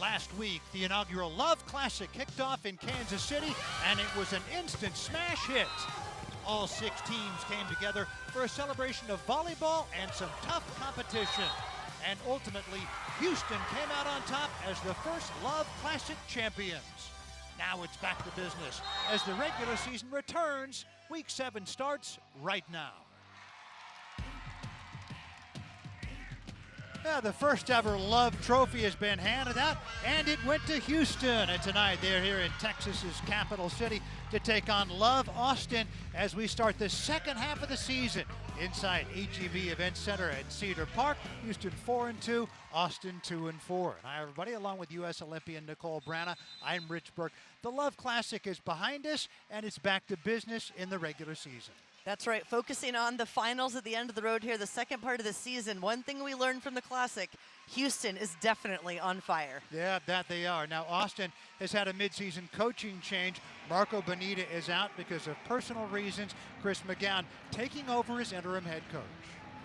Last week, the inaugural Love Classic kicked off in Kansas City, and it was an instant smash hit. All 6 teams came together for a celebration of volleyball and some tough competition. And ultimately, Houston came out on top as the first Love Classic champions. Now it's back to business as the regular season returns. Week 7 starts right now. The first ever Love Trophy has been handed out, and it went to Houston. And tonight they're here in Texas's capital city to take on Love Austin as we start the second half of the season inside HEB Event Center at Cedar Park. Houston 4-2, Austin 2-4. And hi everybody, along with U.S. Olympian Nicole Brana, I'm Rich Burke. The Love Classic is behind us, and it's back to business in the regular season. That's right, focusing on the finals at the end of the road here, the second part of the season. One thing we learned from the Classic, Houston is definitely on fire. Yeah, that they are. Now, Austin has had a midseason coaching change. Marco Bonita is out because of personal reasons. Chris McGowan taking over as interim head coach.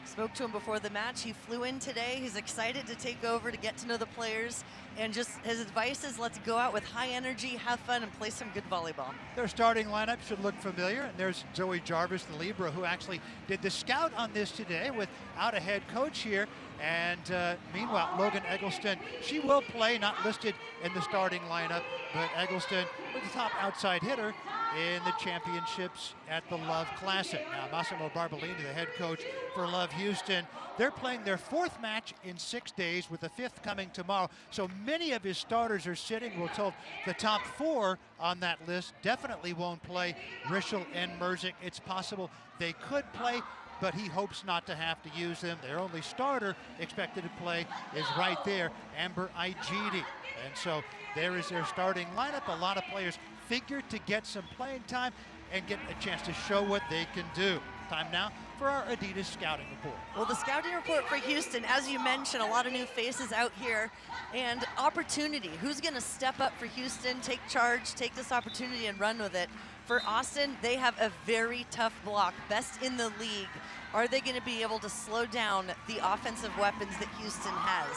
Spoke to him before the match. He flew in today. He's excited to take over, to get to know the players. And just his advice is let's go out with high energy, have fun, and play some good volleyball. Their starting lineup should look familiar. And there's Zoe Jarvis, the Libra, who actually did the scout on this today without a head coach here. And meanwhile, Logan Eggleston, she will play, not listed in the starting lineup, but Eggleston was the top outside hitter in the championships at the Love Classic. Now, Massimo Barbolini, the head coach for Love Houston, they're playing their 4th match in 6 days, with the 5th coming tomorrow. So many of his starters are sitting. We're told the top 4 on that list definitely won't play. Rischel and Merzick, it's possible they could play, but he hopes not to have to use them. Their only starter expected to play is right there, Amber Igidi. And so there is their starting lineup. A lot of players figured to get some playing time and get a chance to show what they can do. Time now for our Adidas scouting report. Well, the scouting report for Houston, as you mentioned, a lot of new faces out here, and opportunity. Who's going to step up for Houston, take charge, take this opportunity and run with it? For Austin, they have a very tough block, best in the league. Are they going to be able to slow down the offensive weapons that Houston has?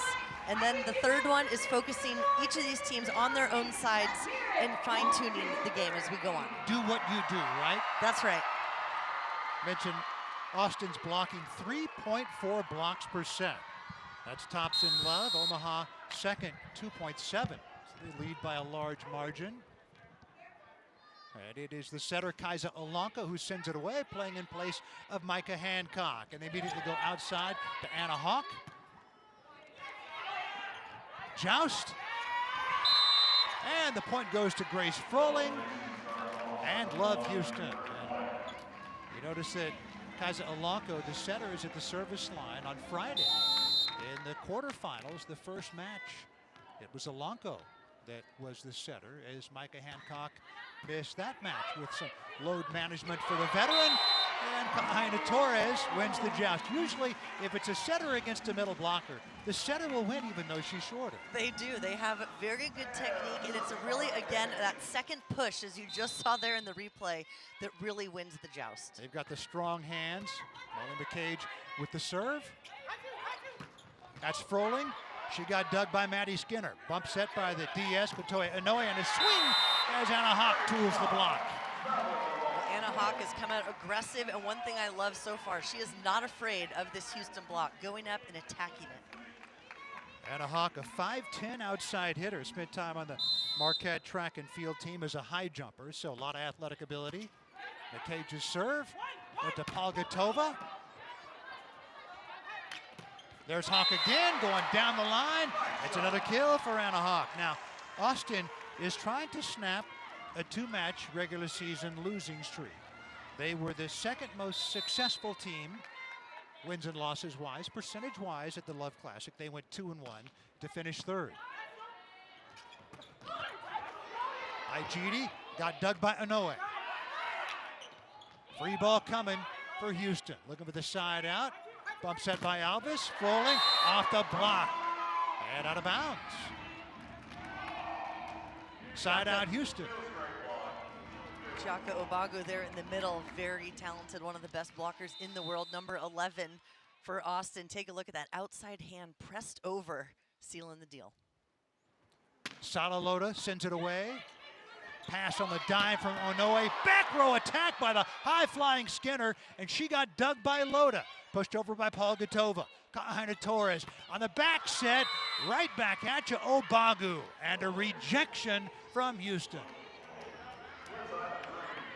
And then the third one is focusing each of these teams on their own sides and fine-tuning the game as we go on. Do what you do, right? That's right. Mentioned Austin's blocking 3.4 blocks per set. That's tops in Love. Omaha second, 2.7. So they lead by a large margin. And it is the setter, Kaisa Olanka, who sends it away, playing in place of Micah Hancock. And they immediately go outside to Anna Hawk. Joust. And the point goes to Grace Froling and Love Houston. And you notice that Kaisa Olanka, the setter, is at the service line on Friday. In the quarterfinals, the first match, it was Olanka that was the setter, as Micah Hancock missed that match with some load management for the veteran. And Kaina Torres wins the joust. Usually, if it's a setter against a middle blocker, the setter will win even though she's shorter. They do. They have very good technique, and it's really, again, that second push, as you just saw there in the replay, that really wins the joust. They've got the strong hands. Molly McCage with the serve. That's Froling. She got dug by Maddie Skinner. Bump set by the DS, Batoya Inoue, and a swing as Anna Hawk tools the block. Anna Hawk has come out aggressive, and one thing I love so far, she is not afraid of this Houston block, going up and attacking it. Anna Hawk, a 5'10" outside hitter. Spent time on the Marquette track and field team as a high jumper, so a lot of athletic ability. McCage's serve went to Palgatova. There's Hawk again, going down the line. It's another kill for Anna Hawk. Now, Austin is trying to snap a 2-match regular season losing streak. They were the second most successful team, wins and losses wise, percentage wise, at the Love Classic. They went 2-1 to finish 3rd. Igidi got dug by Inoue. Free ball coming for Houston. Looking for the side out. Bump set by Alvis. Froling off the block and out of bounds. Side out Houston. Chaka Obago there in the middle, very talented, one of the best blockers in the world, number 11 for Austin. Take a look at that outside hand pressed over, sealing the deal. Salalota sends it away. Pass on the dime from Onoe. Back row attack by the high-flying Skinner, and she got dug by Loda. Pushed over by Polgatova. Ka'aina Torres on the back set. Right back at you, Obagu. And a rejection from Houston.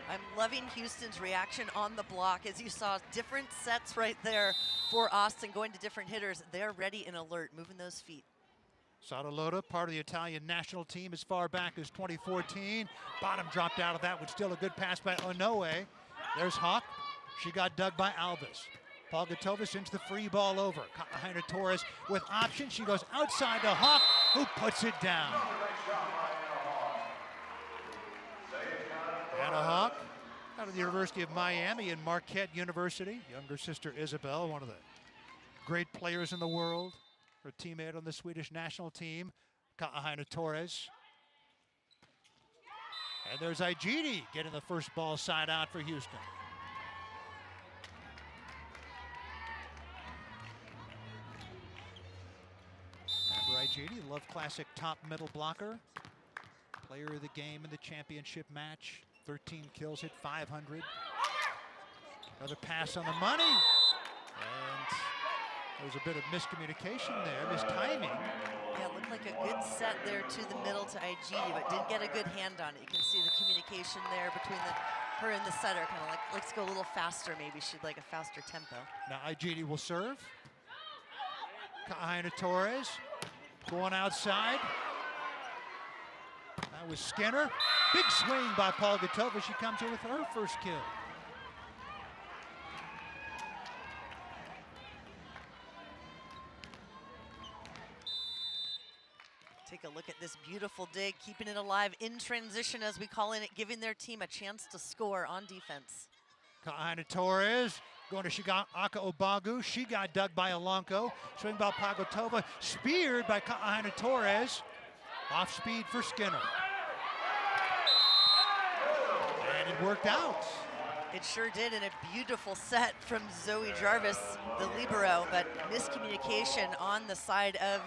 I'm loving Houston's reaction on the block. As you saw, different sets right there for Austin going to different hitters. They're ready and alert, moving those feet. Salalota, part of the Italian national team as far back as 2014. Bottom dropped out of that with still a good pass by Onoe. There's Hawk. She got dug by Alves. Polgatova sends the free ball over. Ka'aina Torres with option. She goes outside to Hawk, who puts it down. Anna Hawk, out of the University of Miami and Marquette University. Younger sister Isabel, one of the great players in the world. Her teammate on the Swedish national team, Ka'aina Torres. And there's Igidi getting the first ball side out for Houston. Amber Igidi, Love Classic top middle blocker. Player of the game in the championship match. 13 kills, hit 500. Another pass on the money. And there was a bit of miscommunication there, mistiming. Yeah, it looked like a good set there to the middle to Igidi, but didn't get a good hand on it. You can see the communication there between her and the setter, kind of like, let's go a little faster maybe. She'd like a faster tempo. Now Igidi will serve. Ka'aina Torres going outside. That was Skinner. Big swing by Polgatova. She comes in with her first kill. Take a look at this beautiful dig, keeping it alive in transition, as we call it, giving their team a chance to score on defense. Ka'aina Torres going to Aka Obagu. She got dug by Alanko. Swing by Polgatova. Speared by Ka'aina Torres. Off speed for Skinner. And it worked out. It sure did, and a beautiful set from Zoe Jarvis, the libero, but miscommunication on the side of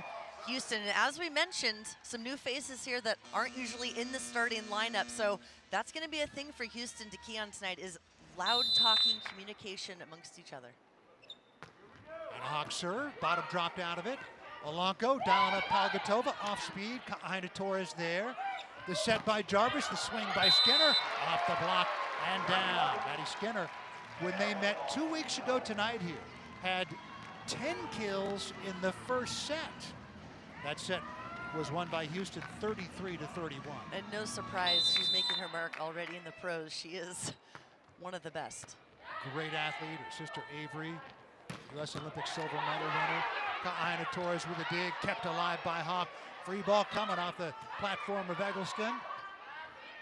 Houston. And as we mentioned, some new faces here that aren't usually in the starting lineup, so that's going to be a thing for Houston to key on tonight, is loud talking communication amongst each other. And a Hawk serve, bottom dropped out of it. Alanko dialing up Polgatova, off speed. Ka'aina Torres there. The set by Jarvis, the swing by Skinner, off the block and down. Maddie Skinner, when they met 2 weeks ago tonight here, had 10 kills in the first set. That set was won by Houston 33-31. And no surprise, she's making her mark already in the pros. She is one of the best. Great athlete, her sister Avery, U.S. Olympic silver medal winner. Ka'aina Torres with a dig, kept alive by Hawk. Free ball coming off the platform of Eggleston.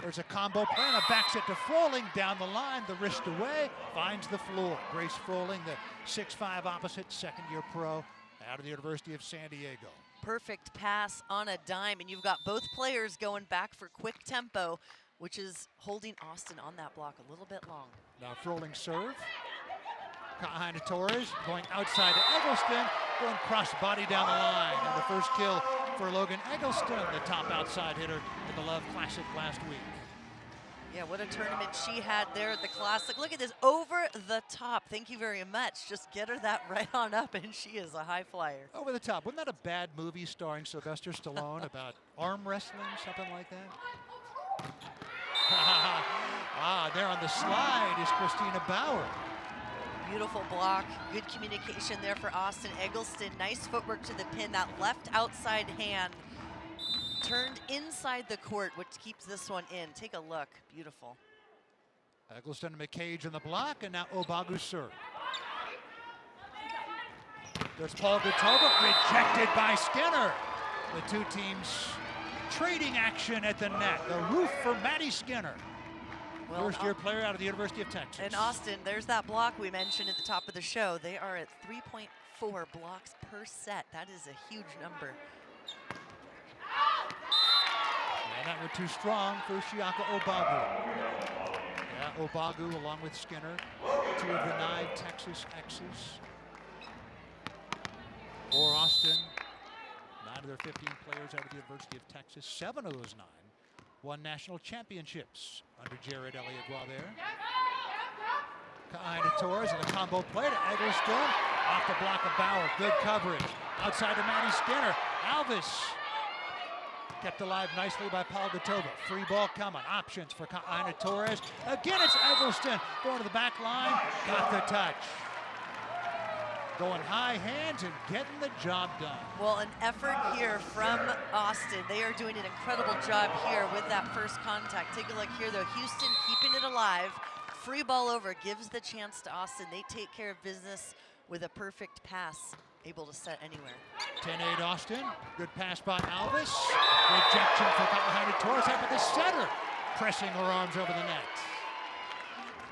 There's a combo play and a back set to Froling down the line, the wrist away, finds the floor. Grace Froling, the 6'5" opposite, second-year pro out of the University of San Diego. Perfect pass on a dime, and you've got both players going back for quick tempo, which is holding Austin on that block a little bit long. Now Froling serve. Ka'aina Torres going outside to Eggleston, going cross-body down the line. And the first kill for Logan Eggleston, the top outside hitter in the Love Classic last week. Yeah, what a tournament she had there at the Classic. Look at this, over the top. Thank you very much. Just get her that right on up, and she is a high flyer. Over the top. Wasn't that a bad movie starring Sylvester Stallone about arm wrestling, something like that? There on the slide is Christina Bauer. Beautiful block, good communication there for Austin Eggleston. Nice footwork to the pin, that left outside hand turned inside the court, which keeps this one in. Take a look, beautiful. Eggleston and McCage on the block, and now Obagu serve. There's Polgatova, rejected by Skinner. The two teams trading action at the net. The roof for Maddie Skinner. Well, first-year player out of the University of Texas. And Austin, there's that block we mentioned at the top of the show. They are at 3.4 blocks per set. That is a huge number. And that went too strong for Shiaka Obagu. Yeah, Obagu along with Skinner, two of the 9 Texas X's. For Austin, 9 of their 15 players out of the University of Texas. 7 of those 9 won national championships under Jared Elliott while there. Kaina Torres and the combo play to Eggleston. Off the block of Bauer. Good coverage. Outside to Maddie Skinner. Alvis kept alive nicely by Paul Gatova. Free ball coming. Options for Kaina Torres. Again, it's Eggleston going to the back line. Got the touch. Going high hands and getting the job done. Well, an effort here from Austin. They are doing an incredible job here with that first contact. Take a look here, though. Houston keeping it alive. Free ball over gives the chance to Austin. They take care of business with a perfect pass, able to set anywhere. 10-8 Austin. Good pass by Alvis. Rejection for Kaina Torres after the setter pressing her arms over the net.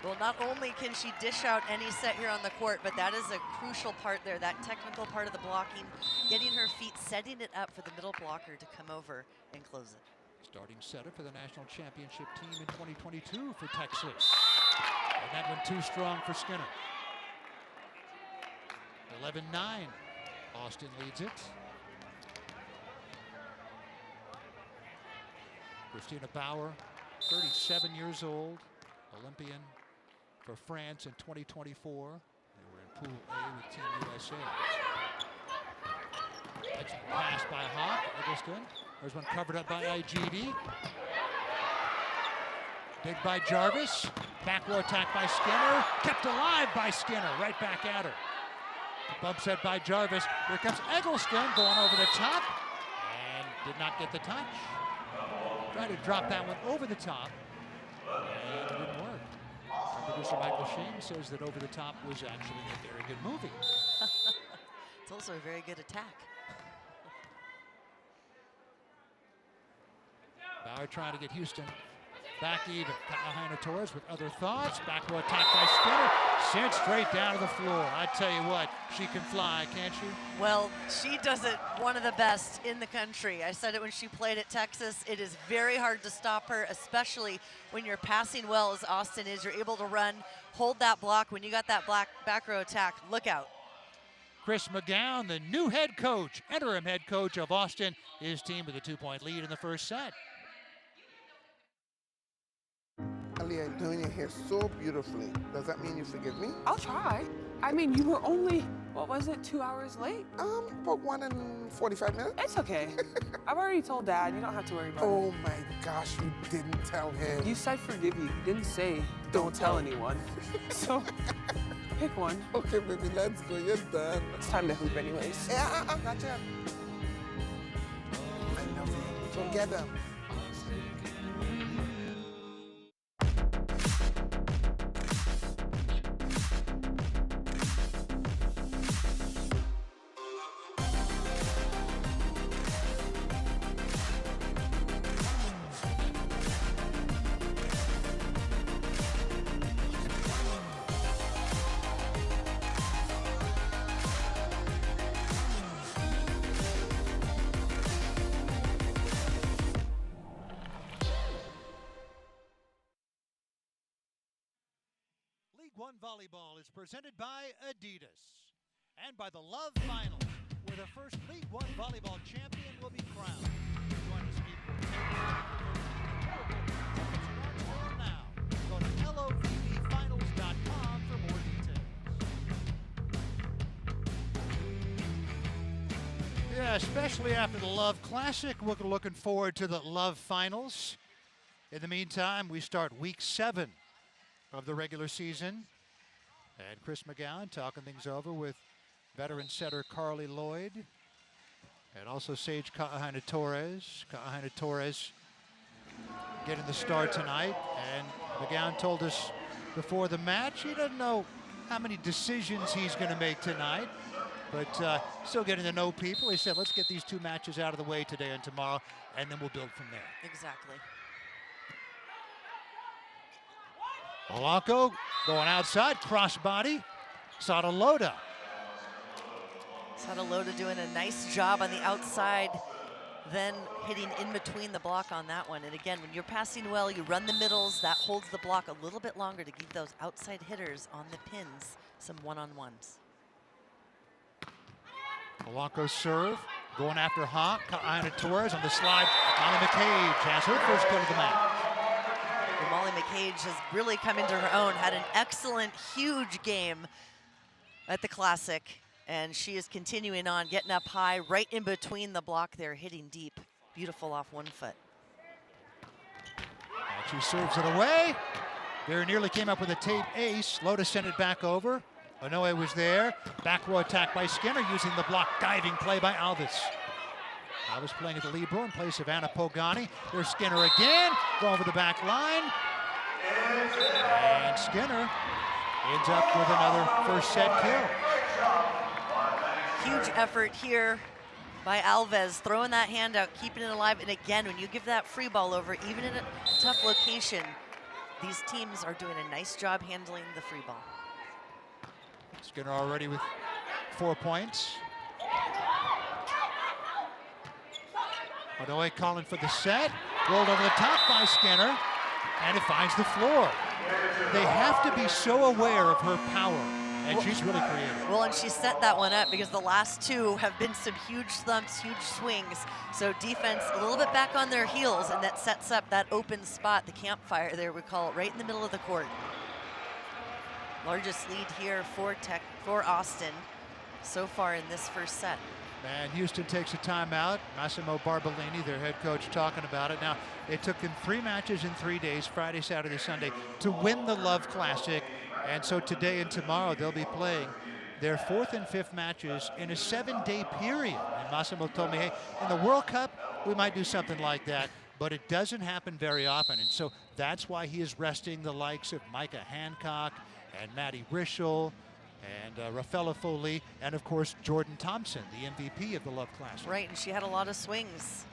Well, not only can she dish out any set here on the court, but that is a crucial part there, that technical part of the blocking, getting her feet, setting it up for the middle blocker to come over and close it. Starting setter for the national championship team in 2022 for Texas. And that one too strong for Skinner. 11-9. Austin leads it. Christina Bauer, 37 years old, Olympian for France in 2024. They were in Pool A with Team USA. That's passed by Hawk, Eggleston. There's one covered up by IGD. Big by Jarvis. Back row attack by Skinner. Kept alive by Skinner. Right back at her. Bump set by Jarvis. Here comes Eggleston going over the top. And did not get the touch. Tried to drop that one over the top. And it didn't work. Our producer Michael Sheen says that Over the Top was actually a very good movie. It's also a very good attack. Bauer trying to get Houston back even. Kaina Torres with other thoughts. Back row attack by Skinner. Sent straight down to the floor. I tell you what, she can fly, can't she? Well, she does it one of the best in the country. I said it when she played at Texas. It is very hard to stop her, especially when you're passing well as Austin is. You're able to run, hold that block. When you got that back row attack, look out. Chris McGowan, the new head coach, interim head coach of Austin, his team with a 2-point lead in the first set. Ali, you're doing your hair so beautifully. Does that mean you forgive me? I'll try. I mean, you were only, what was it, 2 hours late? About 1 and 45 minutes. It's okay. I've already told Dad. You don't have to worry about it. Oh my gosh, you didn't tell him. You said forgive you. You didn't say don't tell anyone. So, pick one. Okay, baby, let's go. You're done. It's time to hoop anyways. Yeah, not yet. I love you. Together. League One Volleyball is presented by Adidas and by the Love Finals, where the first League One Volleyball champion will be crowned. Join us equal tickets start now. Go to LOVBfinals.com for more details. Yeah, especially after the Love Classic, we're looking forward to the Love Finals. In the meantime, we start week 7 of the regular season. And Chris McGowan talking things over with veteran setter Carly Lloyd and also Sage Kaina Torres. Kaina Torres getting the start tonight. And McGowan told us before the match he doesn't know how many decisions he's going to make tonight, but still getting to know people. He said, let's get these 2 matches out of the way today and tomorrow, and then we'll build from there. Exactly. Polanco going outside, crossbody, Sadaloda. Sadaloda doing a nice job on the outside, then hitting in between the block on that one. And again, when you're passing well, you run the middles, that holds the block a little bit longer to give those outside hitters on the pins some one-on-ones. Polanco serve, Going after Hawk. Kaina Torres on the slide. Molly McCage has her first kill of the match. Well, Molly McCage has really come into her own, had an excellent, huge game at the Classic, and she is continuing on, getting up high, right in between the block there, hitting deep. Beautiful off one foot. And she serves it away. There nearly came up with a tape ace. Loda sent it back over. Inoue was there. Back row attack by Skinner using the block diving play by Alvis. Alvis playing at the libero in place of Anna Pogani. There's Skinner again. Go over the back line. And Skinner ends up with another first set kill. Huge effort here by Alves, throwing that hand out, keeping it alive. And again, when you give that free ball over, even in a tough location, these teams are doing a nice job handling the free ball. Skinner already with 4 points. Inoue calling for the set. Rolled over the top by Skinner, and it finds the floor. They have to be so aware of her power, and she's really creative. Well, and she set that one up because the last two have been some huge thumps, huge swings. So defense a little bit back on their heels, and that sets up that open spot, the campfire there, we call it, right in the middle of the court. Largest lead here for Austin so far in this first set. And Houston takes a timeout. Massimo Barbolini, their head coach, talking about it. Now, it took them 3 matches in 3 days, Friday, Saturday, Sunday, to win the Love Classic. And so today and tomorrow, they'll be playing their 4th and 5th matches in a 7-day period. And Massimo told me, hey, in the World Cup, we might do something like that, but it doesn't happen very often. And so that's why he is resting the likes of Micah Hancock and Maddie Rischel and Rafaela Foley, and of course Jordan Thompson, the MVP of the Love Classic. Right, and she had a lot of swings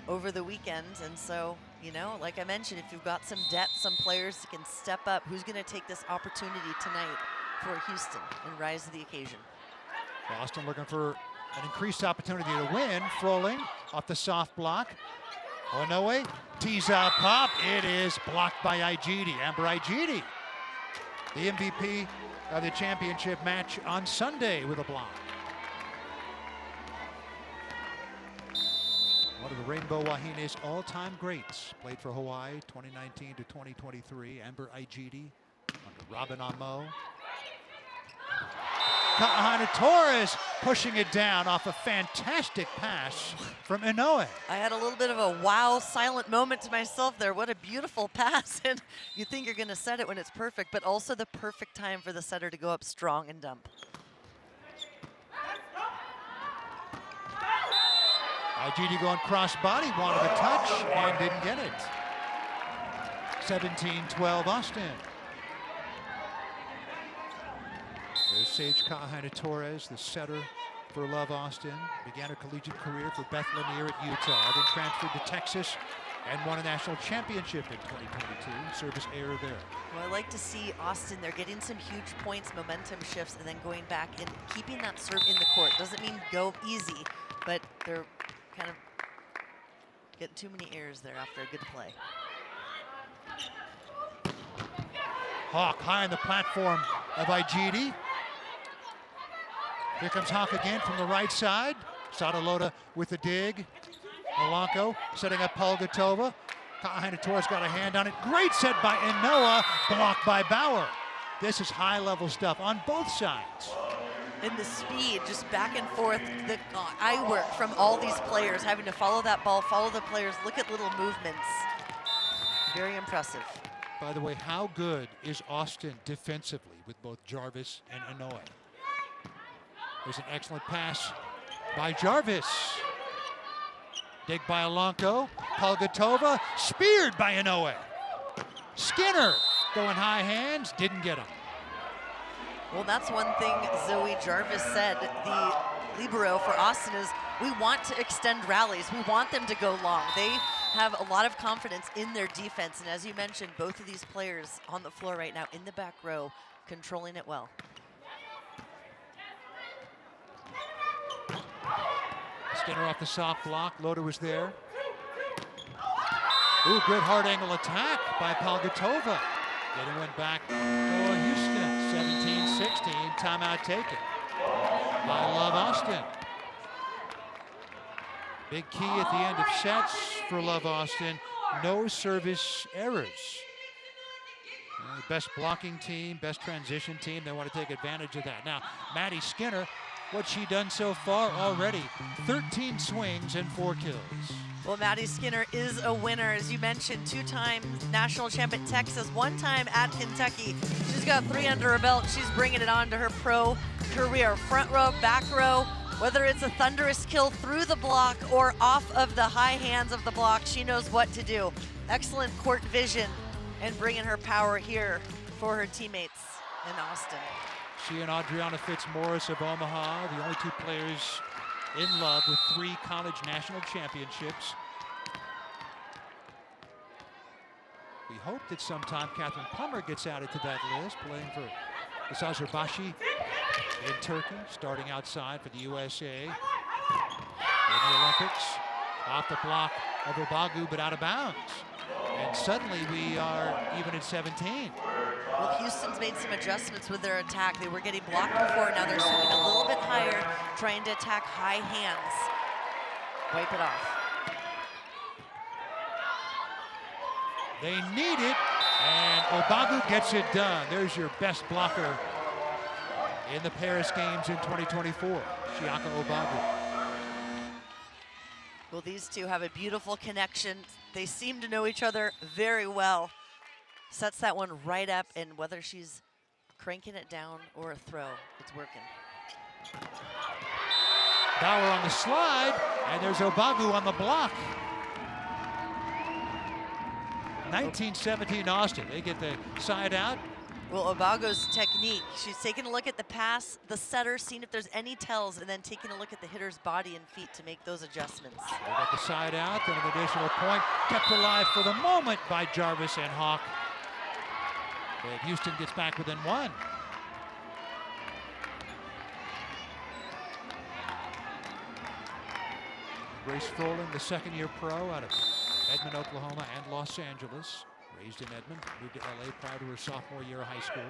over the weekend, and so, you know, like I mentioned, if you've got some depth, some players that can step up, who's going to take this opportunity tonight for Houston and rise to the occasion? Austin looking for an increased opportunity to win. Froling off the soft block. Inoue tees up pop. It is blocked by Igidi. Amber Igidi, the MVP of the championship match on Sunday, with a block. One of the Rainbow Wahine's all-time greats. Played for Hawaii 2019 to 2023. Amber Igidi under Robin Amo. Kaahana Torres pushing it down off a fantastic pass from Inoue. I had a little bit of a wow silent moment to myself there. What a beautiful pass. And you think you're going to set it when it's perfect, but also the perfect time for the setter to go up strong and dump. Igidi going cross body, wanted a touch and didn't get it. 17-12 Austin. There's Sage Kaahana Torres, the setter for Love Austin. Began her collegiate career for Beth Lanier at Utah, then transferred to Texas and won a national championship in 2022. Service error there. Well, I like to see Austin, they're getting some huge points, momentum shifts, and then going back and keeping that serve in the court. Doesn't mean go easy, but they're kind of getting too many errors there after a good play. Hawk high on the platform of Igidi. Here comes Hawk again from the right side. Sadaloda with the dig. Melanco setting up Polgatova. Kaahana Torres got a hand on it. Great set by Inoue, blocked by Bauer. This is high-level stuff on both sides. And the speed, just back and forth, the eye work from all these players, having to follow that ball, follow the players, look at little movements. Very impressive. By the way, how good is Austin defensively with both Jarvis and Inoue? There's an excellent pass by Jarvis. Dig by Alanko. Polgatova, speared by Inoue. Skinner going high hands, didn't get him. Well, that's one thing Zoe Jarvis said, the libero for Austin, is we want to extend rallies. We want them to go long. They have a lot of confidence in their defense. And as you mentioned, both of these players on the floor right now in the back row, controlling it well. Skinner off the soft block. Loda was there. Ooh, good hard angle attack by Polgatova. Getting one back for Houston. 17-16. Timeout taken by Love Austin. Big key at the end of sets for Love Austin, no service errors. Best blocking team, best transition team, they want to take advantage of that. Now, Maddie Skinner, what's she done so far already? 13 swings and 4 kills. Well, Maddie Skinner is a winner, as you mentioned, 2-time national champ at Texas, 1 time at Kentucky. She's got 3 under her belt. She's bringing it on to her pro career. Front row, back row, whether it's a thunderous kill through the block or off of the high hands of the block, she knows what to do. Excellent court vision and bringing her power here for her teammates in Austin. She and Adriana Fitzmaurice of Omaha, the only 2 players in Love with 3 college national championships. We hope that sometime Catherine Plummer gets added to that list, playing for Azerbaijan in Turkey, starting outside for the USA in the Olympics. Off the block of Obagu, but out of bounds. And suddenly we are even at 17. Well, Houston's made some adjustments with their attack. They were getting blocked before, now they're swinging a little bit higher, trying to attack high hands. Wipe it off. They need it, and Obagu gets it done. There's your best blocker in the Paris Games in 2024, Chiaka Obagu. Well, these two have a beautiful connection. They seem to know each other very well. Sets that one right up, and whether she's cranking it down or a throw, it's working. Bauer on the slide, and there's Obagu on the block. 1917 Austin, they get the side out. Well, Obagu's technique, she's taking a look at the pass, the setter, seeing if there's any tells, and then taking a look at the hitter's body and feet to make those adjustments. They got the side out, then an additional point, kept alive for the moment by Jarvis and Hawk. But Houston gets back within 1. Grace Froling, the 2nd-year pro out of Edmond, Oklahoma and Los Angeles. Raised in Edmond, moved to LA prior to her sophomore year of high school.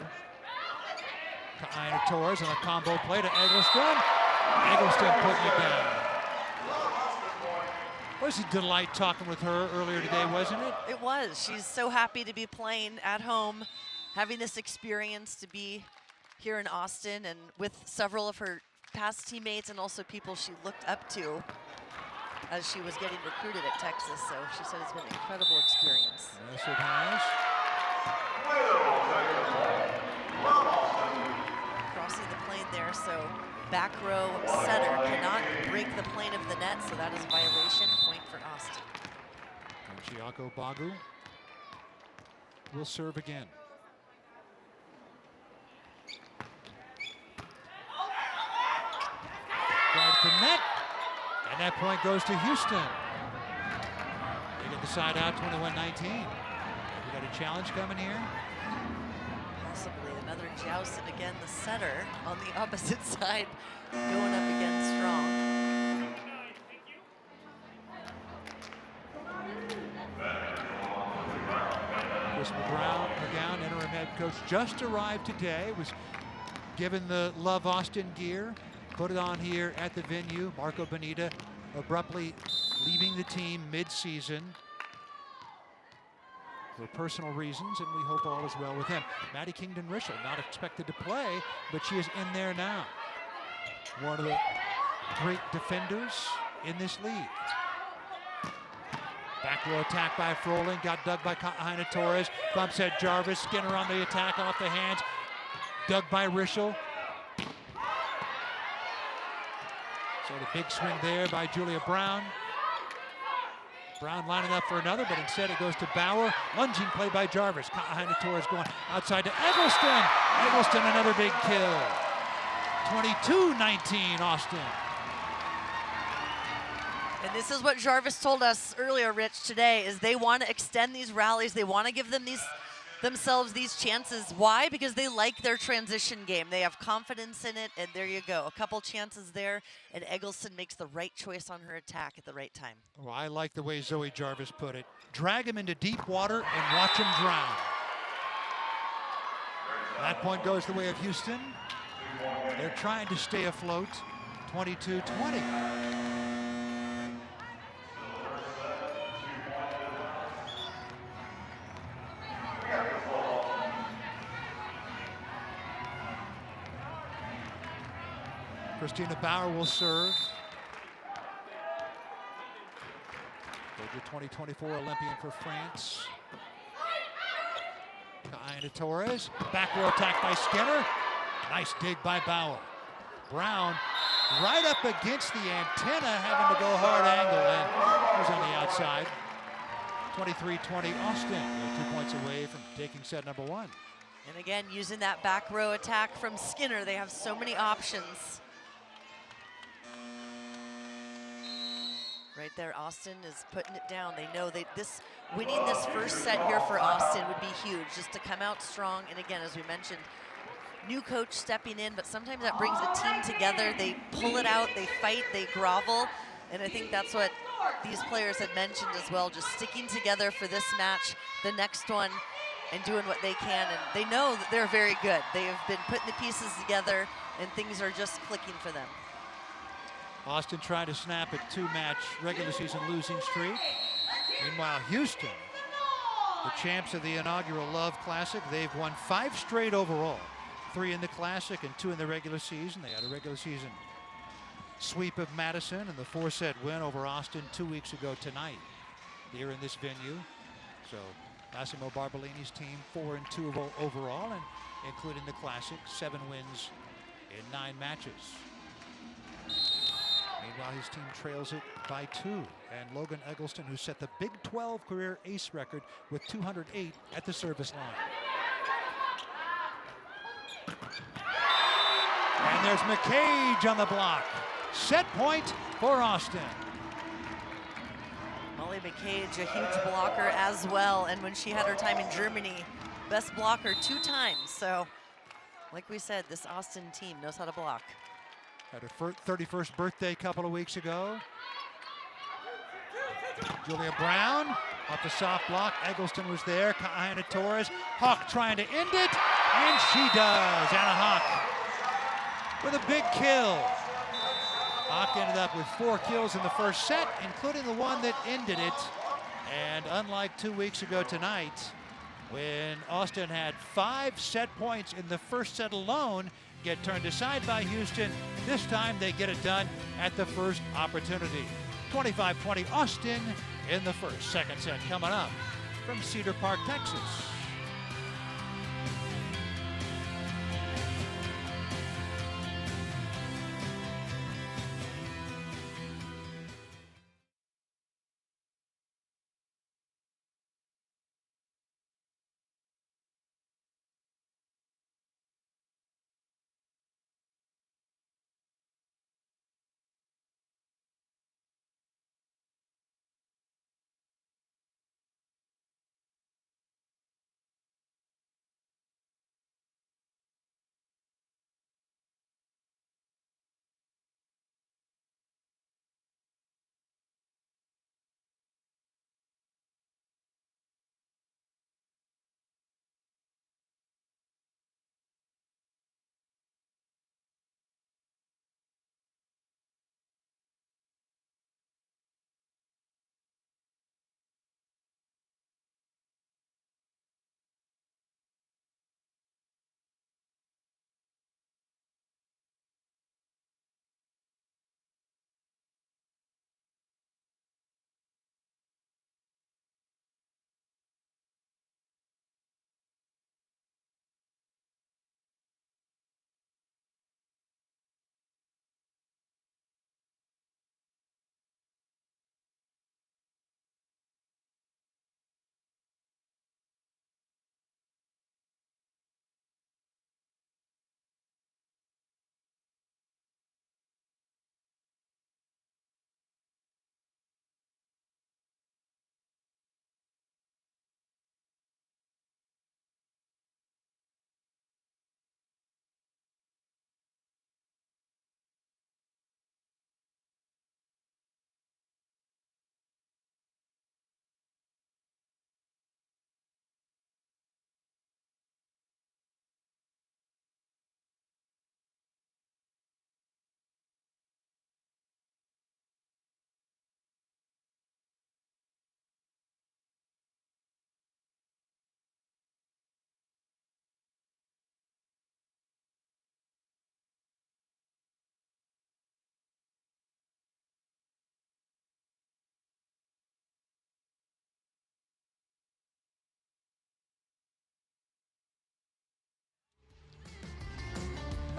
To Ina Torres on a combo play to Eggleston. Eggleston putting it down. It was a delight talking with her earlier today, wasn't it? It was. She's so happy to be playing at home, having this experience to be here in Austin and with several of her past teammates and also people she looked up to as she was getting recruited at Texas. So she said it's been an incredible experience. Yes, it has. Crossing the plane there, so back row setter cannot break the plane of the net, so that is a violation. Point for Austin. And Chiaka Obagu will serve again. Guard the net. And that point goes to Houston. They get the side out, 21-19. We got a challenge coming here. Possibly another joust, and again, the setter on the opposite side going up again strong. Chris McGowan, interim head coach, just arrived today, was given the Love Austin gear. Put it on here at the venue. Marco Bonita abruptly leaving the team mid-season for personal reasons, and we hope all is well with him. Maddie Kingdon-Rischel not expected to play, but she is in there now. One of the great defenders in this league. Back row attack by Froling, got dug by Ina Torres. Bumps at Jarvis, Skinner on the attack off the hands. Dug by Rischel. So the big swing there by Julia Brown. Brown lining up for another, but instead it goes to Bauer. Lunging play by Jarvis. Ina Torres going outside to Eggleston. Eggleston, another big kill. 22-19 Austin. And this is what Jarvis told us earlier, Rich, today, is they want to extend these rallies. They want to give them themselves these chances. Why? Because they like their transition game. They have confidence in it, and there you go. A couple chances there, and Eggleston makes the right choice on her attack at the right time. Well, I like the way Zoe Jarvis put it. Drag him into deep water and watch him drown. That point goes the way of Houston. They're trying to stay afloat. 22-20. Christina Bauer will serve. The 2024 Olympian for France. Kaina Torres. Back row attack by Skinner. Nice dig by Bauer. Brown right up against the antenna, having to go hard angle, and was on the outside. 23-20 Austin. They're 2 points away from taking set number 1. And again, using that back row attack from Skinner, they have so many options. Right there, Austin is putting it down. They know winning this first set here for Austin would be huge, just to come out strong. And again, as we mentioned, new coach stepping in, but sometimes that brings a team together. They pull it out, they fight, they grovel. And I think that's what these players had mentioned as well, just sticking together for this match, the next one, and doing what they can. And they know that they're very good. They have been putting the pieces together, and things are just clicking for them. Austin trying to snap a 2-match regular season losing streak. Meanwhile, Houston, the champs of the inaugural Love Classic, they've won 5 straight overall. 3 in the Classic and 2 in the regular season. They had a regular season sweep of Madison and the 4-set win over Austin 2 weeks ago tonight here in this venue. So Massimo Barbolini's team 4-2 overall, and including the Classic, 7 wins in 9 matches. Meanwhile, his team trails it by 2. And Logan Eggleston, who set the Big 12 career ace record with 208 at the service line. And there's McCage on the block. Set point for Austin. Molly McCage, a huge blocker as well. And when she had her time in Germany, best blocker 2 times. So, like we said, this Austin team knows how to block. Had her 31st birthday a couple of weeks ago. Julia Brown off the soft block. Eggleston was there. Kaina Torres. Hawk trying to end it, and she does. Anna Hawk with a big kill. Hawk ended up with 4 kills in the first set, including the one that ended it. And unlike 2 weeks ago tonight, when Austin had 5 set points in the first set alone, get turned aside by Houston. This time they get it done at the first opportunity. 25-20 Austin in the first. Second set coming up from Cedar Park, Texas.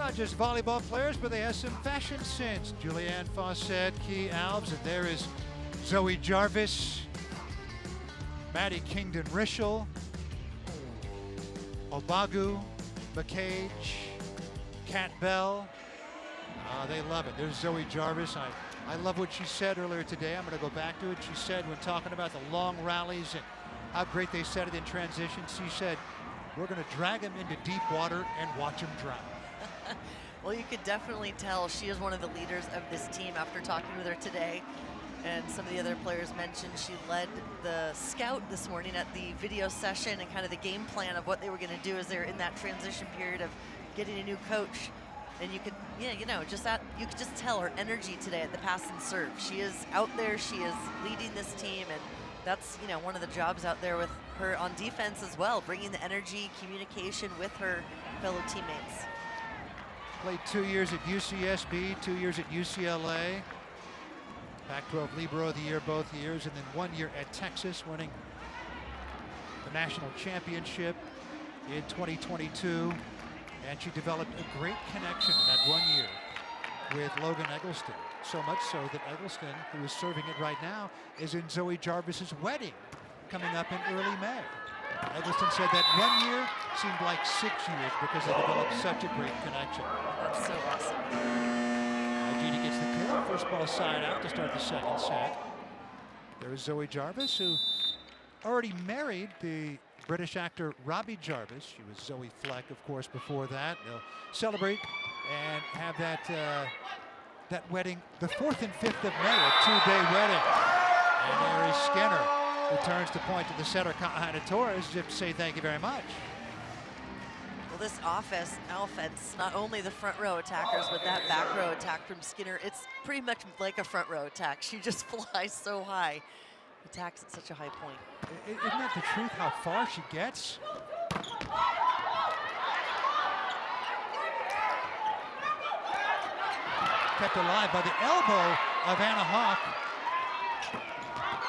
Not just volleyball players, but they have some fashion sense. Julianne Fawcett, Key Alves, and there is Zoe Jarvis, Maddie Kingdon-Rischel, Obagu, McCage, Kat Bell. They love it. There's Zoe Jarvis. I love what she said earlier today. I'm going to go back to it. She said when talking about the long rallies and how great they set it in transition, she said, we're going to drag them into deep water and watch them drown. Well, you could definitely tell she is one of the leaders of this team after talking with her today. And some of the other players mentioned she led the scout this morning at the video session and kind of the game plan of what they were going to do as they were in that transition period of getting a new coach. And you could, yeah, you know, you could just tell her energy today at the pass and serve. She is out there, she is leading this team, and that's, you know, one of the jobs out there with her on defense as well, bringing the energy, communication with her fellow teammates. Played 2 years at UCSB, 2 years at UCLA. Pac-12 Libero of the Year both years, and then 1 year at Texas, winning the national championship in 2022. And she developed a great connection in that 1 year with Logan Eggleston. So much so that Eggleston, who is serving it right now, is in Zoe Jarvis's wedding coming up in early May. Eggleston said that 1 year seemed like 6 years because they developed such a great connection. That's so awesome. Gini gets the kill. First ball side out to start the second set. There is Zoe Jarvis, who already married the British actor Robbie Jarvis. She was Zoe Fleck, of course, before that. They'll celebrate and have that wedding the 4th and 5th of May, a 2-day wedding. And there is Skinner, who turns to point to the setter, Kahana Torres, as if to say thank you very much. Well, this offense, not only the front row attackers, but that back row attack from Skinner, it's pretty much like a front row attack. She just flies so high, attacks at such a high point. Isn't that the truth, how far she gets? Kept alive by the elbow of Anna Hawk.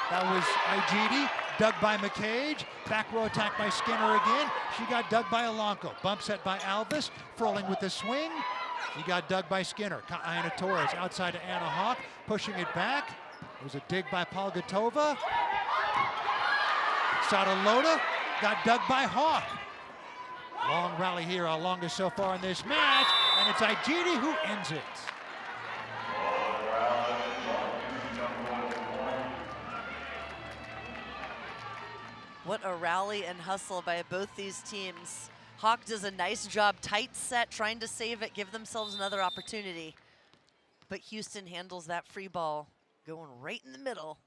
That was Igidi, dug by McCage. Back row attack by Skinner again. She got dug by Alanko. Bump set by Alvis. Froling with the swing. She got dug by Skinner. Kahana Torres outside to Anna Hawk, pushing it back. It was a dig by Palgatova. Sadalota got dug by Hawk. Long rally here, our longest so far in this match, and it's Igidi who ends it. What a rally and hustle by both these teams. Hawk does a nice job, tight set, trying to save it, give themselves another opportunity. But Houston handles that free ball, going right in the middle,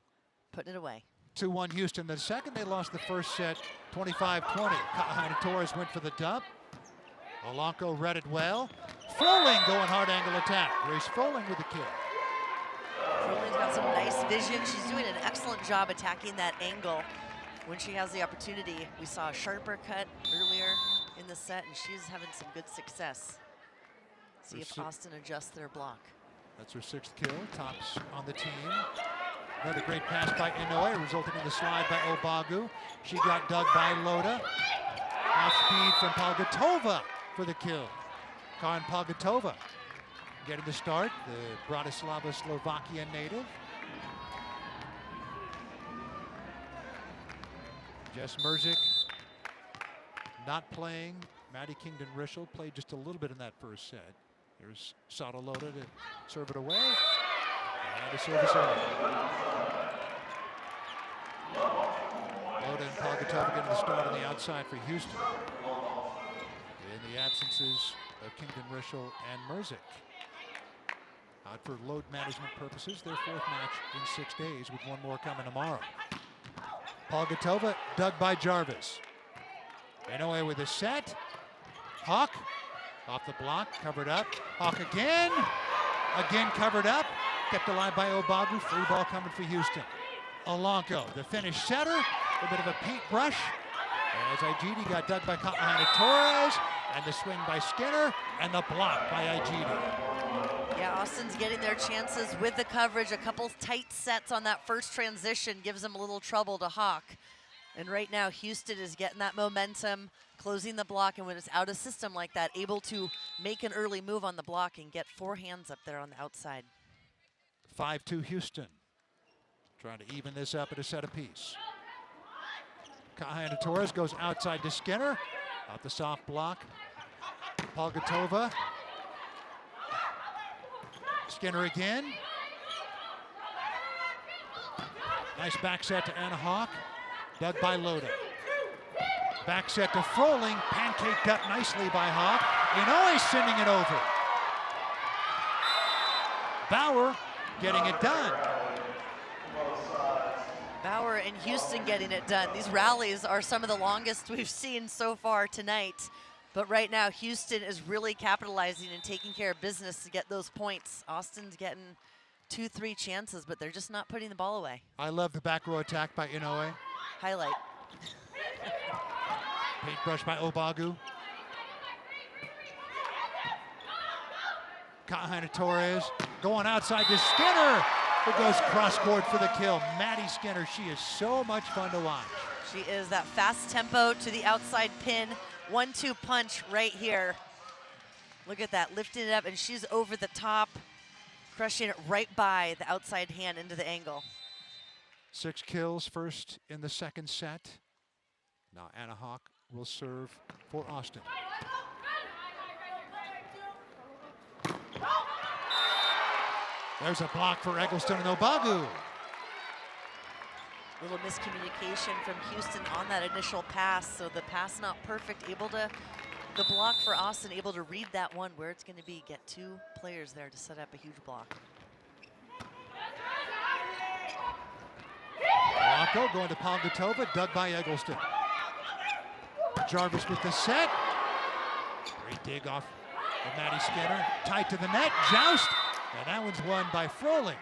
putting it away. 2-1 Houston. The second they lost the first set, 25-20. Kahana Torres went for the dump. Alanko read it well. Froling going hard angle attack. Grace Froling with the kill. Froling's got some nice vision. She's doing an excellent job attacking that angle when she has the opportunity. We saw a sharper cut earlier in the set, and she's having some good success. See if Austin adjusts their block. That's her 6th kill, tops on the team. Another great pass by Inoue, resulting in the slide by Obagu. She got dug by Loda. Off speed from Palgatova for the kill. Karin Palgatova getting the start, the Bratislava, Slovakia native. Jess Merzik not playing. Maddie Kingdon-Rischel played just a little bit in that first set. Here's Sadalota to serve it away. And the service over. Loda and Palgatova getting the start on the outside for Houston. In the absences of Kingdon-Rischel and Merzik. Out for load management purposes, their 4th match in 6 days, with one more coming tomorrow. Palgatova dug by Jarvis. Inoue with a set. Hawk off the block, covered up. Hawk again covered up. Kept alive by Obagu. Free ball coming for Houston. Alanko, the Finnish setter. A bit of a paintbrush. As Igidi got dug by Kahana Torres. And the swing by Skinner. And the block by Igidi. Yeah, Austin's getting their chances with the coverage. A couple tight sets on that first transition gives them a little trouble to Hawk. And right now, Houston is getting that momentum, closing the block, and when it's out of system like that, able to make an early move on the block and get 4 hands up there on the outside. 5-2 Houston. Trying to even this up at a set apiece. Kahana Torres goes outside to Skinner. Out the soft block. Polgatova. Skinner again. Nice back set to Anna Hawk. Dug by Loda. Back set to Froling. Pancaked up nicely by Hawk. Inoue sending it over. Bauer getting it done. Bauer and Houston getting it done. These rallies are some of the longest we've seen so far tonight. But right now, Houston is really capitalizing and taking care of business to get those points. Austin's getting 2-3 chances, but they're just not putting the ball away. I love the back row attack by Inoue. Highlight. Paintbrush by Obagu. Kahana Torres going outside to Skinner. It goes cross court for the kill. Maddie Skinner, she is so much fun to watch. She is that fast tempo to the outside pin. 1-2 punch right here. Look at that, lifting it up, and she's over the top, crushing it right by the outside hand into the angle. 6 kills first in the second set. Now Anna Hawk will serve for Austin. There's a block for Eggleston and Obagu. Little miscommunication from Houston on that initial pass, so the pass not perfect, the block for Austin able to read that one where it's going to be, get 2 players there to set up a huge block. Blanco going to Polgatova, dug by Eggleston. Jarvis with the set. Great dig off of Maddie Skinner. Tight to the net, joust, and that one's won by Froling.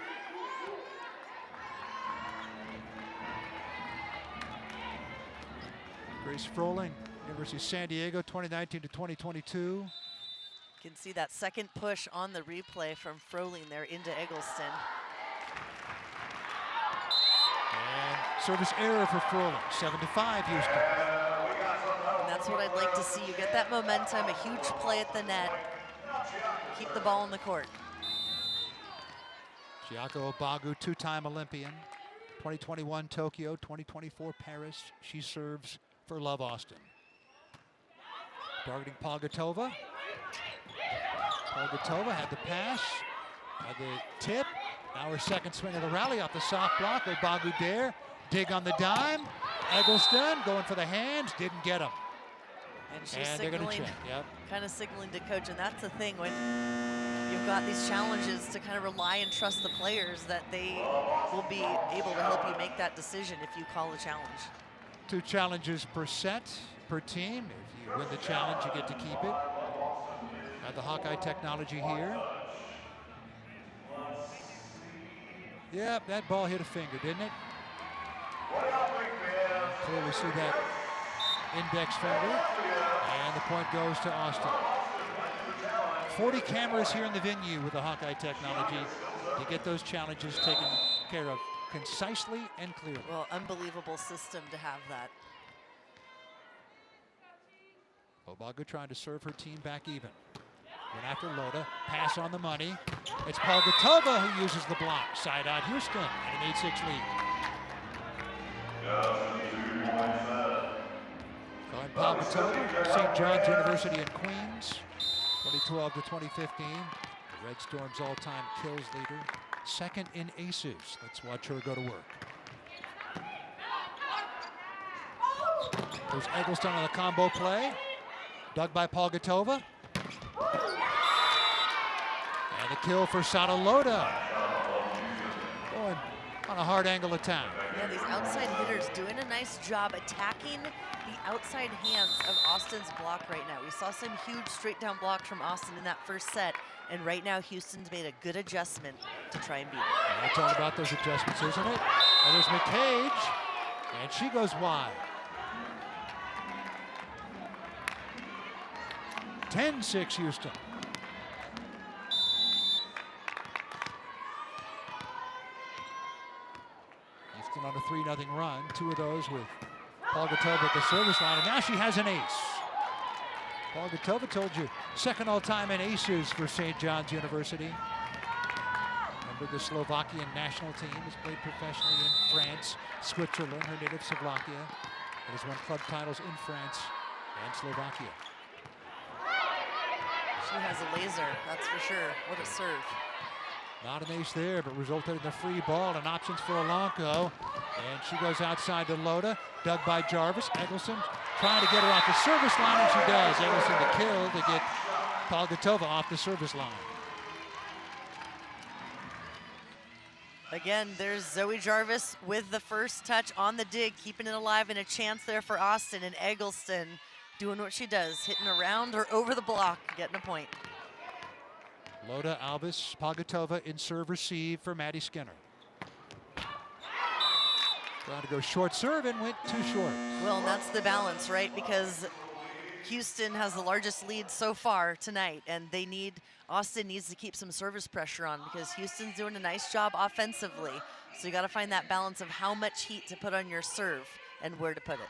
Grace Froling, University of San Diego, 2019 to 2022. You can see that second push on the replay from Froling there into Eggleston. And service error for Froling, 7-5 Houston. And that's what I'd like to see. You get that momentum, a huge play at the net. Keep the ball in the court. Chiako Obagu, 2-time Olympian. 2021 Tokyo, 2024 Paris. She serves for Love Austin. Targeting Polgatova. Polgatova had the pass, had the tip. Now her second swing of the rally off the soft block. Obagu dare, dig on the dime. Eggleston going for the hands, didn't get him. And she's they're going to signaling, check, yep. kind of signaling to coach, and that's the thing when you've got these challenges to kind of rely and trust the players that they will be able to help you make that decision if you call a challenge. 2 challenges per set, per team. If you win the challenge, you get to keep it. Have the Hawkeye technology here. Yep, that ball hit a finger, didn't it? Clearly see that index finger. And the point goes to Austin. 40 cameras here in the venue with the Hawkeye technology to get those challenges taken care of concisely and clearly. Well, unbelievable system to have that. Obagu trying to serve her team back even. Went after Loda, pass on the money. It's Polgatova who uses the block. Side out Houston at an 8-6 lead. Going Polgatova, St. John's University in Queens, 2012 to 2015. The Red Storm's all-time kills leader. Second in aces. Let's watch her go to work. There's Eggleston on the combo play. Dug by Polgatova. And the kill for Loda. Going on a hard angle attack. Yeah, these outside hitters doing a nice job attacking the outside hands of Austin's block right now. We saw some huge straight down blocks from Austin in that first set, and right now Houston's made a good adjustment to try and beat it. That's all about those adjustments, isn't it? And there's McCage, and she goes wide. 10-6 Houston. Houston on a 3-0 run. 2 of those with Polgatova at the service line, and now she has an ace. Polgatova, told you, second all-time in aces for St. John's University. Member of the Slovakian national team, has played professionally in France, Switzerland, her native Slovakia, and has won club titles in France and Slovakia. She has a laser, that's for sure. What a serve. Not an ace there, but resulted in a free ball and options for Olanko. And she goes outside to Loda, dug by Jarvis. Eggleston trying to get her off the service line, and she does. Eggleston to kill to get Polgatova off the service line. Again, there's Zoe Jarvis with the first touch on the dig, keeping it alive, and a chance there for Austin, and Eggleston doing what she does, hitting around or over the block, getting a point. Loda, Albus, Polgatova in serve receive for Maddie Skinner. Trying to go short serve and went too short. Well, and that's the balance, right? Because Houston has the largest lead so far tonight, and Austin needs to keep some service pressure on because Houston's doing a nice job offensively. So you got to find that balance of how much heat to put on your serve and where to put it.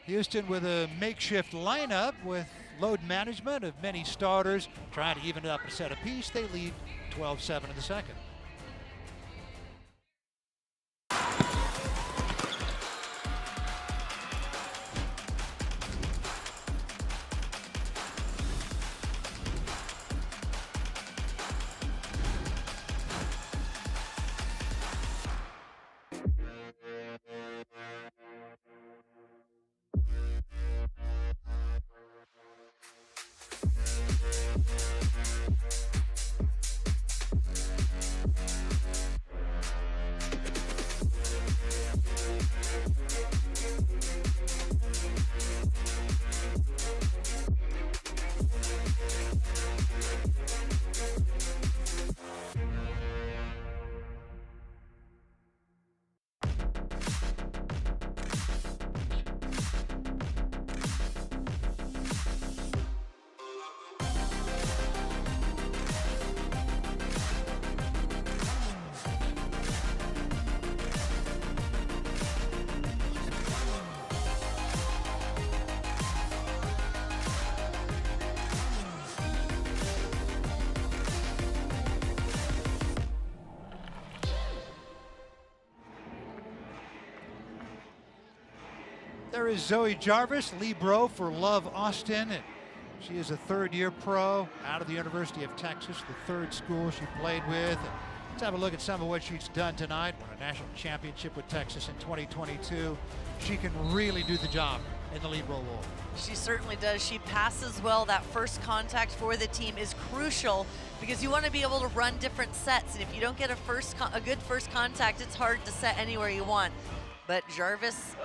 Houston with a makeshift lineup with load management of many starters, trying to even it up a set apiece. They lead 12-7 in the second. There is Zoe Jarvis, Libro for Love Austin. And she is a third-year pro out of the University of Texas, the third school she played with. And let's have a look at some of what she's done tonight. Won a national championship with Texas in 2022. She can really do the job in the Libro role. She certainly does. She passes well. That first contact for the team is crucial because you want to be able to run different sets. And if you don't get a good first contact, it's hard to set anywhere you want. But Jarvis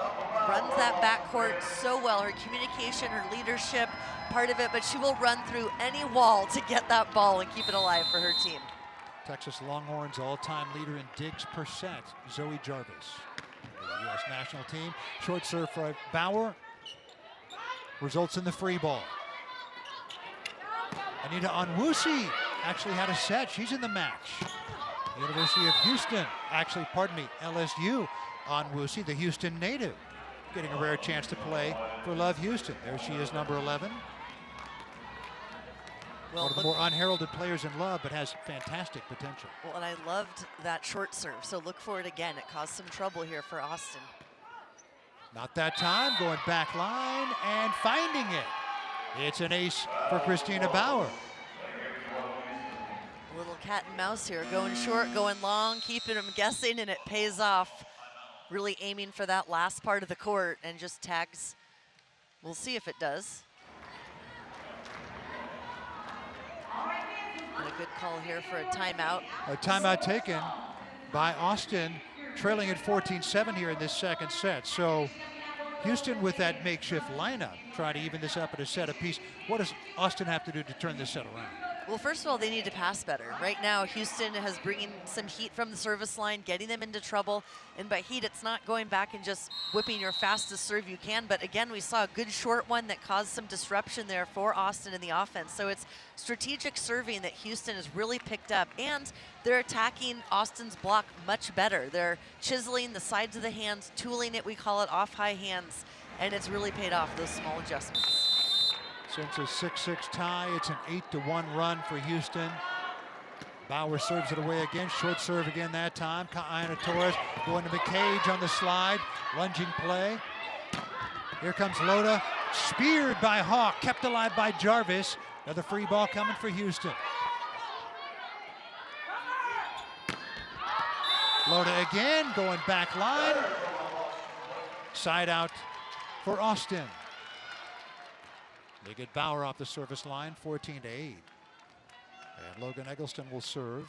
runs that backcourt so well. Her communication, her leadership, part of it, but she will run through any wall to get that ball and keep it alive for her team. Texas Longhorns all-time leader in digs per set, Zoe Jarvis. The U.S. national team. Short serve for Bauer. Results in the free ball. Anita Onwusi actually had a set. She's in the match. University of Houston, actually, pardon me, LSU. Onwusi, the Houston native, getting a rare chance to play for Love Houston. There she is, number 11. Well, one of the more unheralded players in Love, but has fantastic potential. Well, and I loved that short serve, so look for it again. It caused some trouble here for Austin. Not that time, going back line and finding it. It's an ace for Christina Bauer. A little cat and mouse here, going short, going long, keeping them guessing, and it pays off. Really aiming for that last part of the court and just tags. We'll see if it does. And a good call here for a timeout. A timeout taken by Austin, trailing at 14-7 here in this second set. So Houston with that makeshift lineup, trying to even this up at a set apiece. What does Austin have to do to turn this set around? Well, first of all, they need to pass better. Right now, Houston has bringing some heat from the service line, getting them into trouble. And by heat, it's not going back and just whipping your fastest serve you can. But again, we saw a good short one that caused some disruption there for Austin in the offense. So it's strategic serving that Houston has really picked up. And they're attacking Austin's block much better. They're chiseling the sides of the hands, tooling it, we call it off high hands. And it's really paid off, those small adjustments. Since a 6-6 tie, it's an 8-1 run for Houston. Bauer serves it away again. Short serve again that time. Ka'aina Torres going to McCage on the slide. Lunging play. Here comes Loda. Speared by Hawk. Kept alive by Jarvis. Another free ball coming for Houston. Loda again. Going back line. Side out for Austin. They get Bauer off the service line, 14-8. And Logan Eggleston will serve.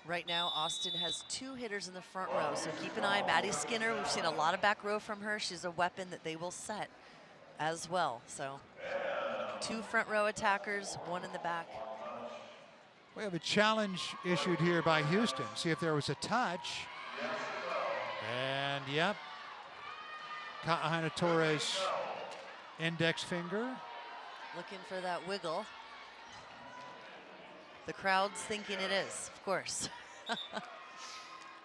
Right now, Austin has 2 hitters in the front row, so keep an eye. Maddie Skinner, we've seen a lot of back row from her. She's a weapon that they will set as well. So 2 front row attackers, 1 in the back. We have a challenge issued here by Houston. See if there was a touch. And yep, Ka'aina Torres index finger. Looking for that wiggle. The crowd's thinking it is, of course.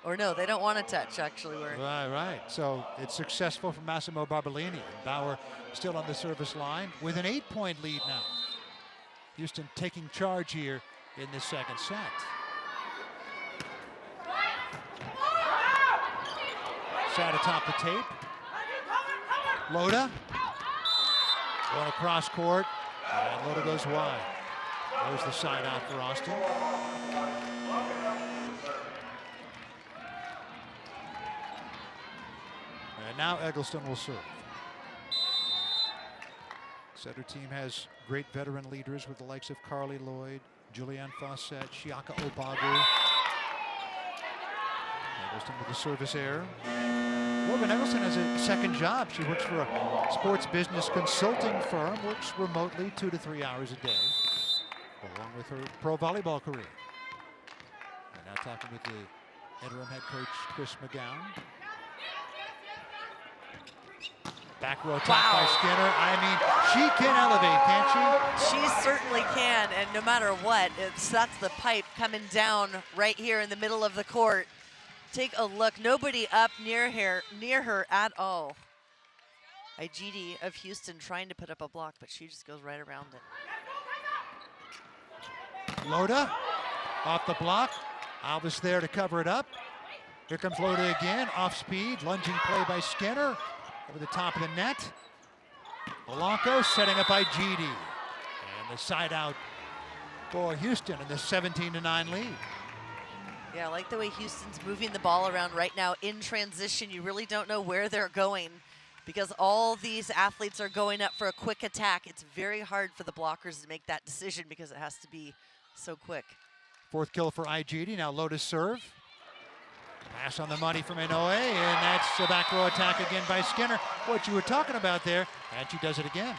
Or no, they don't want to touch, actually. Right. So it's successful for Massimo Barbolini. And Bauer still on the service line with an 8-point lead now. Houston taking charge here in the second set. Sat atop the tape. Loda. Going across court, and Loda goes wide. There's the side out for Austin. And now Eggleston will serve. Setter team has great veteran leaders with the likes of Carly Lloyd, Julianne Fawcett, Shiaka Obagu. Eggleston with the service error. Morgan Eggleston has a second job. She works for a sports business consulting firm, works remotely 2 to 3 hours a day, along with her pro volleyball career. We're now talking with the interim head coach, Chris McGowan. Back row attack by Skinner. I mean, she can elevate, can't she? She certainly can, and no matter what, that's the pipe coming down right here in the middle of the court. Take a look, nobody up near her at all. Igidi of Houston trying to put up a block, but she just goes right around it. Loda off the block. Alvis there to cover it up. Here comes Loda again, off speed, lunging play by Skinner over the top of the net. Polanco setting up Igidi. And the side out for Houston in the 17-9 lead. Yeah, I like the way Houston's moving the ball around right now in transition. You really don't know where they're going because all these athletes are going up for a quick attack. It's very hard for the blockers to make that decision because it has to be so quick. 4th kill for Igidi. Now Loda's serve. Pass on the money from Inoue, and that's a back row attack again by Skinner. What you were talking about there, and she does it again.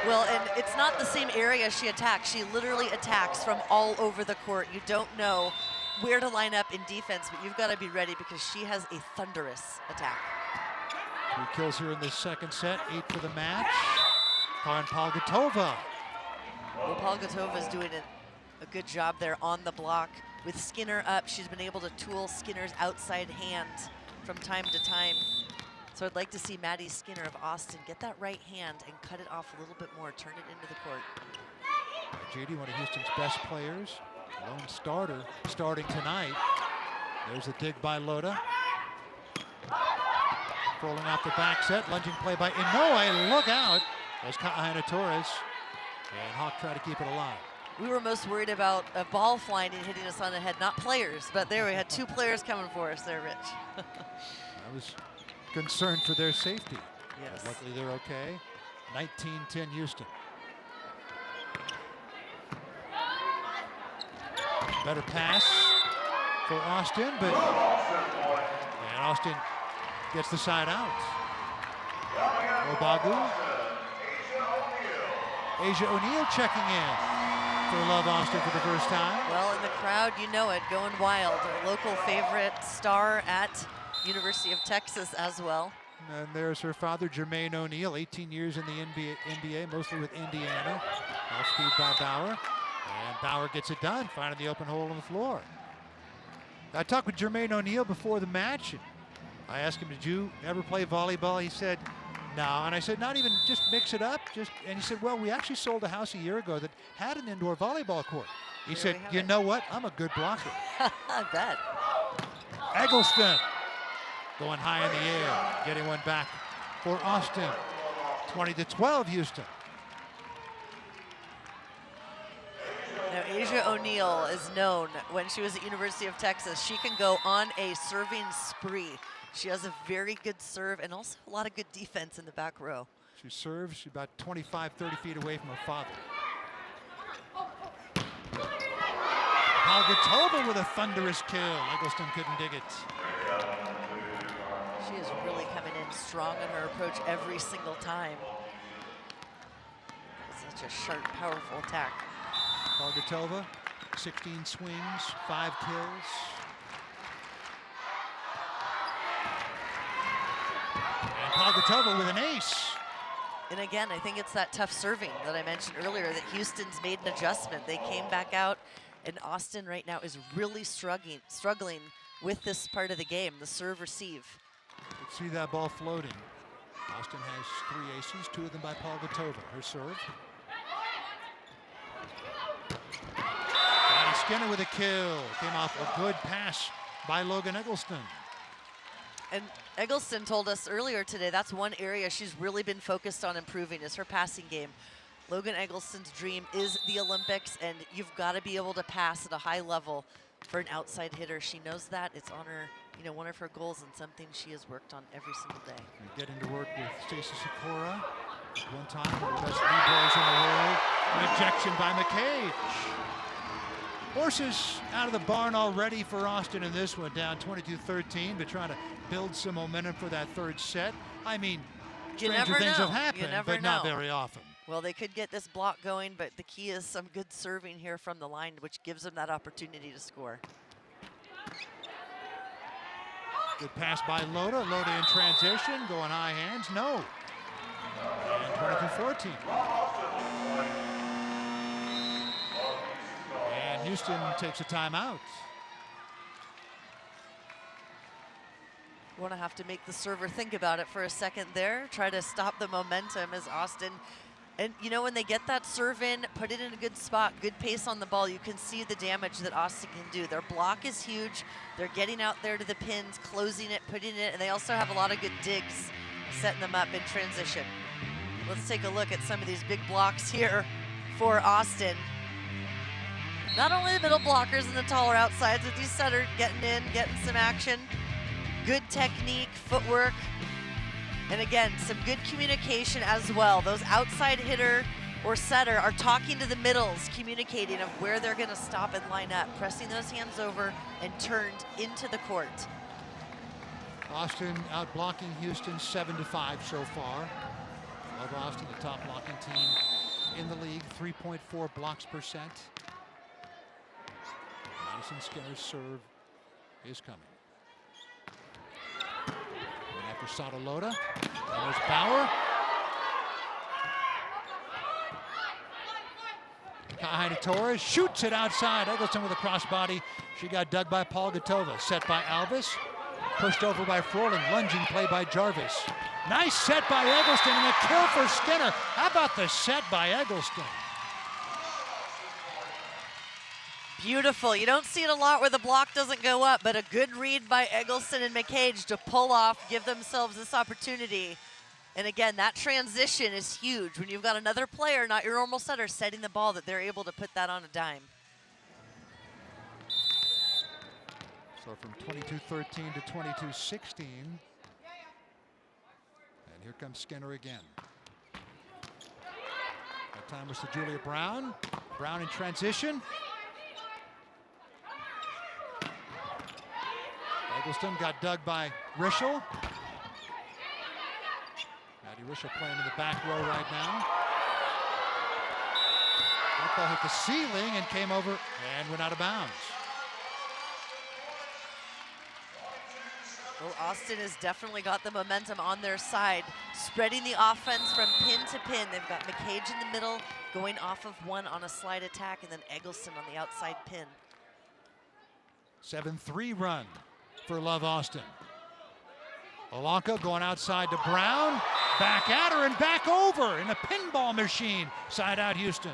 Well, and it's not the same area she attacks. She literally attacks from all over the court. You don't know where to line up in defense, but you've got to be ready because she has a thunderous attack. 3 kills here in the second set, 8 for the match. Karin Palgatova. Well, Palgatova's doing a good job there on the block. With Skinner up, she's been able to tool Skinner's outside hand from time to time. So I'd like to see Maddie Skinner of Austin get that right hand and cut it off a little bit more, turn it into the court. JD, one of Houston's best players, lone starter, starting tonight. There's a dig by Loda. Rolling off the back set, lunging play by Inoue, look out. There's Ka'aina Torres, and Hawk try to keep it alive. We were most worried about a ball flying and hitting us on the head, not players, but there we had 2 players coming for us there, Rich. I was concerned for their safety. Yes. But luckily they're okay. 19-10 Houston. Better pass for Austin, but and Austin gets the side out. Obagu. Asia O'Neal checking in for Love Austin for the first time. Well, in the crowd, you know it, going wild. A local favorite star at University of Texas as well. And there's her father, Jermaine O'Neal, 18 years in the NBA, mostly with Indiana. Off speed by Bauer. And Bauer gets it done, finding the open hole on the floor. I talked with Jermaine O'Neal before the match. And I asked him, did you ever play volleyball? He said, no. And I said, not even just mix it up? And he said, well, we actually sold a house a year ago that had an indoor volleyball court. He said, you know what? I'm a good blocker. I bet. Eggleston going high in the air, getting one back for Austin. 20-12 Houston. Now, Asia O'Neal is known when she was at University of Texas. She can go on a serving spree. She has a very good serve and also a lot of good defense in the back row. She serves, she's about 25, 30 feet away from her father. Palgatova with a thunderous kill. Eggleston couldn't dig it. She is really coming in strong in her approach every single time. Such a sharp, powerful attack. Palgatova, 16 swings, 5 kills. And Palgatova with an ace. And again, I think it's that tough serving that I mentioned earlier that Houston's made an adjustment. They came back out, and Austin right now is really struggling with this part of the game, the serve-receive. Let's see that ball floating. Austin has 3 aces, 2 of them by Palgatova. Her serve. Maddie Skinner with a kill. Came off a good pass by Logan Eggleston. And Eggleston told us earlier today that's one area she's really been focused on improving is her passing game. Logan Eggleston's dream is the Olympics, and you've got to be able to pass at a high level for an outside hitter. She knows that. It's on her, you know, one of her goals and something she has worked on every single day. And getting to work with Stacey Sikora. One time, one of the best lead in the world. An ejection by McCage. Horses out of the barn already for Austin in this one, down 22-13, but trying to build some momentum for that third set. I mean, stranger things have happened, but not very often. Well, they could get this block going, but the key is some good serving here from the line, which gives them that opportunity to score. Good pass by Loda. Loda in transition, going high hands, no. And 22-14. And Houston takes a timeout. Want to have to make the server think about it for a second there, try to stop the momentum as Austin. And you know, when they get that serve in, put it in a good spot, good pace on the ball, you can see the damage that Austin can do. Their block is huge. They're getting out there to the pins, closing it, putting it, and they also have a lot of good digs, setting them up in transition. Let's take a look at some of these big blocks here for Austin. Not only the middle blockers and the taller outsides, but these setters getting in, getting some action. Good technique, footwork, and again, some good communication as well. Those outside hitter or setter are talking to the middles, communicating of where they're gonna stop and line up, pressing those hands over and turned into the court. Austin out blocking Houston 7-5 so far. Love Austin, the top blocking team in the league, 3.4 blocks percent. Madison Skinner's serve is coming. And after Sadaloda, there's Bauer. Kahina Torres shoots it outside. Eggleston with a crossbody. She got dug by Palgatova. Set by Alvis. Pushed over by Froling. Lunging play by Jarvis. Nice set by Eggleston and a kill for Skinner. How about the set by Eggleston? Beautiful. You don't see it a lot where the block doesn't go up, but a good read by Eggleston and McCage to pull off, give themselves this opportunity. And again, that transition is huge. When you've got another player, not your normal setter, setting the ball, that they're able to put that on a dime. So from 22-13 to 22-16. And here comes Skinner again. That time was to Julia Brown. Brown in transition. Eggleston got dug by Rischel. Maddie Rischel playing in the back row right now. That ball hit the ceiling and came over and went out of bounds. Well, Austin has definitely got the momentum on their side, spreading the offense from pin to pin. They've got McCage in the middle, going off of one on a slide attack, and then Eggleston on the outside pin. 7-3 run for Love Austin. Olanka going outside to Brown, back at her and back over in a pinball machine. Side out Houston.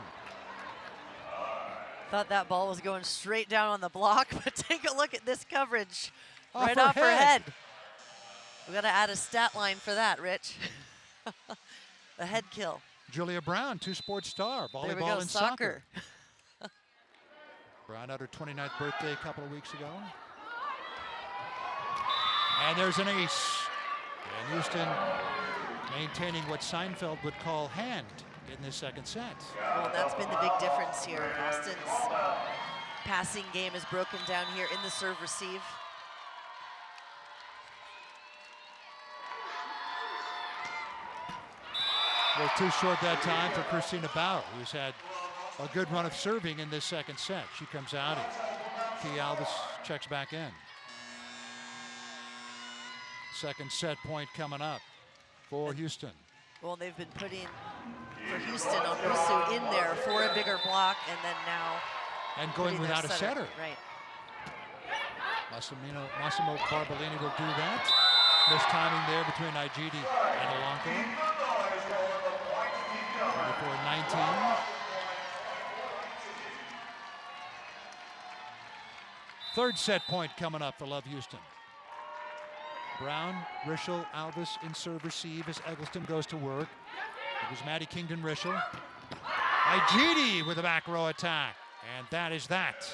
Thought that ball was going straight down on the block, but take a look at this coverage. Right her off her head. We got to add a stat line for that, Rich. The head kill. Julia Brown, two-sport star, There we volleyball go, and soccer. Brown had her 29th birthday a couple of weeks ago. And there's an ace. And Houston maintaining what Seinfeld would call hand in this second set. Well, that's been the big difference here. Austin's passing game is broken down here in the serve-receive. A little too short that time for Christina Bauer, who's had a good run of serving in this second set. She comes out and Key Alvis checks back in. Second set point coming up for Houston. Well, they've been putting, for Houston, Onusu in there for a bigger block, and then now and going without a setter. Right. Massimo Barbolini will do that. Mistiming there between Igidi and Olanka. 24-19. Third set point coming up for Love Houston. Brown, Rischel, Alvis in serve receive as Eggleston goes to work. It was Maddie Kingdon Rischel. Igidi with a back row attack. And that is that.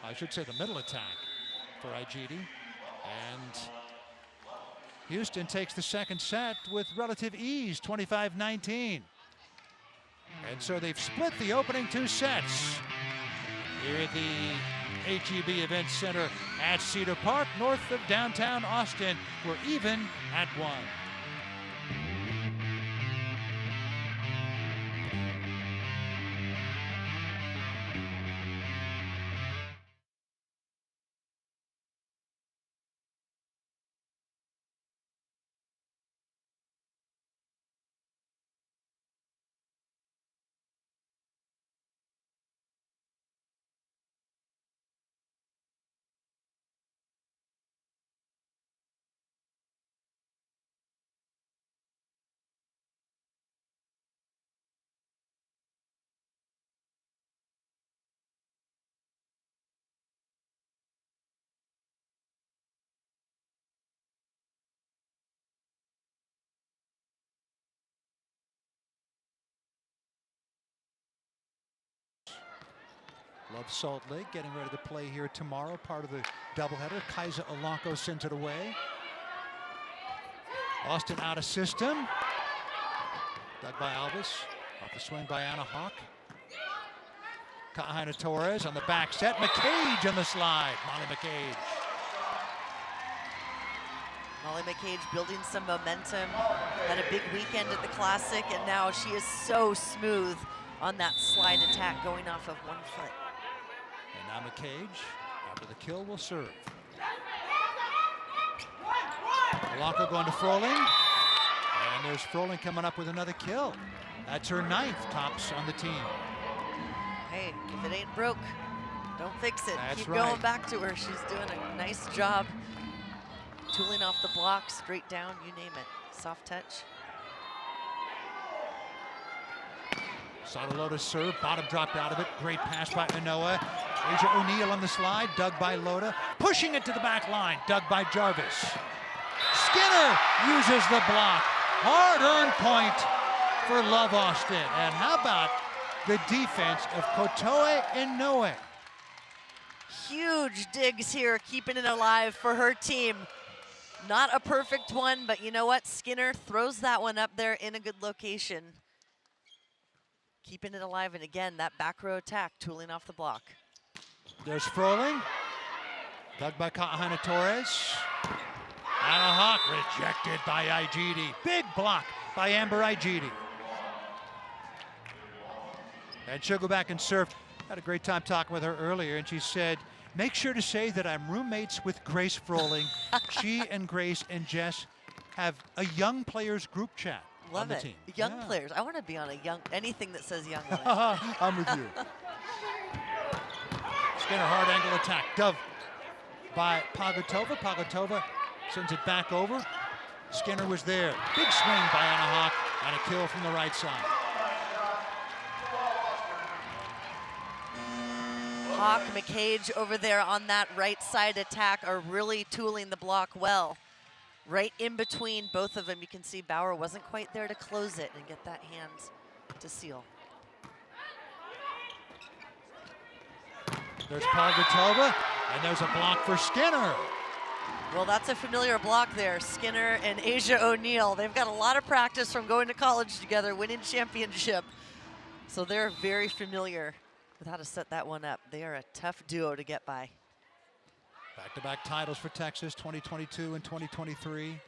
I should say the middle attack for Igidi. And Houston takes the second set with relative ease, 25-19. And so they've split the opening two sets here at the HEB Event Center at Cedar Park, north of downtown Austin. We're even at 1. Love Salt Lake getting ready to play here tomorrow, part of the doubleheader. Kaisa Olanko sends it away. Austin out of system. Dug by Alvis. Off the swing by Anna Hawk. Kahina Torres on the back set. McCage on the slide. Molly McCage. Molly McCage building some momentum. Had a big weekend at the Classic, and now she is so smooth on that slide attack going off of one foot. And now McCage, after the kill, will serve. Olanko going to Froling. And there's Froling coming up with another kill. That's her 9th tops on the team. Hey, if it ain't broke, don't fix it. That's Keep right. going back to her. She's doing a nice job. Tooling off the block, straight down, you name it. Soft touch. Loda serve, bottom dropped out of it. Great pass by Manoa. Asia O'Neal on the slide, dug by Loda. Pushing it to the back line, dug by Jarvis. Skinner uses the block. Hard-earned point for Love Austin. And how about the defense of Kotoe Inoue? Huge digs here, keeping it alive for her team. Not a perfect one, but you know what? Skinner throws that one up there in a good location. Keeping it alive, and again, that back row attack, tooling off the block. There's Froling. Dug by Kahina Torres. Anna Hawk rejected by Igidi. Big block by Amber Igidi. And she'll go back and serve. Had a great time talking with her earlier, and she said, make sure to say that I'm roommates with Grace Froling. She and Grace and Jess have a young players group chat. Love on the it. team. Young players. I want to be on a young, anything that says young on it. I'm with you. Skinner hard angle attack. Dove by Pagotova. Pagotova sends it back over. Skinner was there. Big swing by Anna Hawk and a kill from the right side. Hawk, McCage over there on that right side attack are really tooling the block well. Right in between both of them, you can see Bauer wasn't quite there to close it and get that hand to seal. There's Pagotova, and there's a block for Skinner. Well, that's a familiar block there. Skinner and Asia O'Neal. They've got a lot of practice from going to college together, winning championship. So they're very familiar with how to set that one up. They are a tough duo to get by. Back-to-back titles for Texas, 2022 and 2023.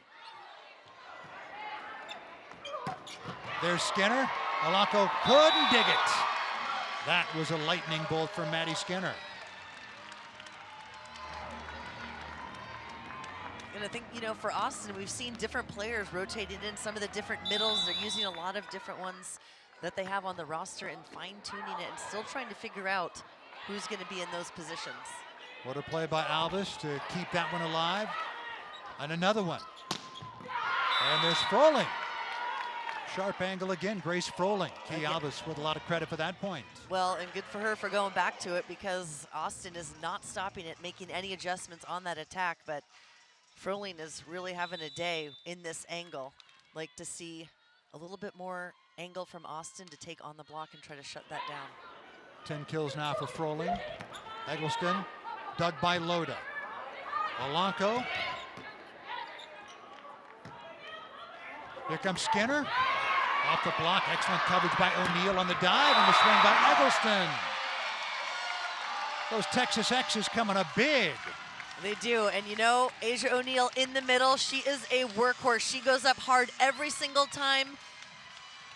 There's Skinner. Alanko couldn't dig it. That was a lightning bolt for Maddie Skinner. And I think, you know, for Austin, we've seen different players rotated in some of the different middles. They're using a lot of different ones that they have on the roster and fine-tuning it and still trying to figure out who's going to be in those positions. What a play by Albus to keep that one alive. And another one. And there's Froling. Sharp angle again, Grace Froling. Key Albus with a lot of credit for that point. Well, and good for her for going back to it because Austin is not stopping it, making any adjustments on that attack, but Froling is really having a day in this angle. Like to see a little bit more angle from Austin to take on the block and try to shut that down. 10 kills now for Froling. Eggleston, dug by Loda. Alanko. Here comes Skinner. Off the block, excellent coverage by O'Neal on the dive and the swing by Eggleston. Those Texas X's coming up big. They do, and you know, Asia O'Neal in the middle, she is a workhorse. She goes up hard every single time,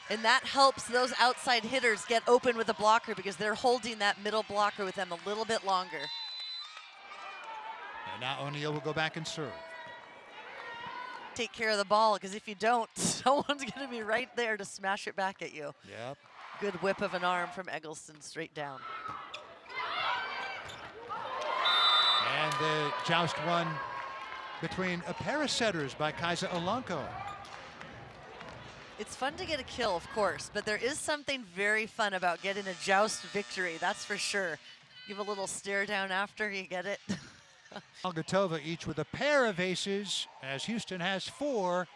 and that helps those outside hitters get open with a blocker because they're holding that middle blocker with them a little bit longer. And now O'Neal will go back and serve. Take care of the ball, because if you don't, someone's going to be right there to smash it back at you. Yep. Good whip of an arm from Eggleston straight down. And the joust one between a pair of setters by Kaisa Alanko. It's fun to get a kill, of course, but there is something very fun about getting a joust victory, that's for sure. Give a little stare down after you get it. Pagotova each with a pair of aces as Houston has 4,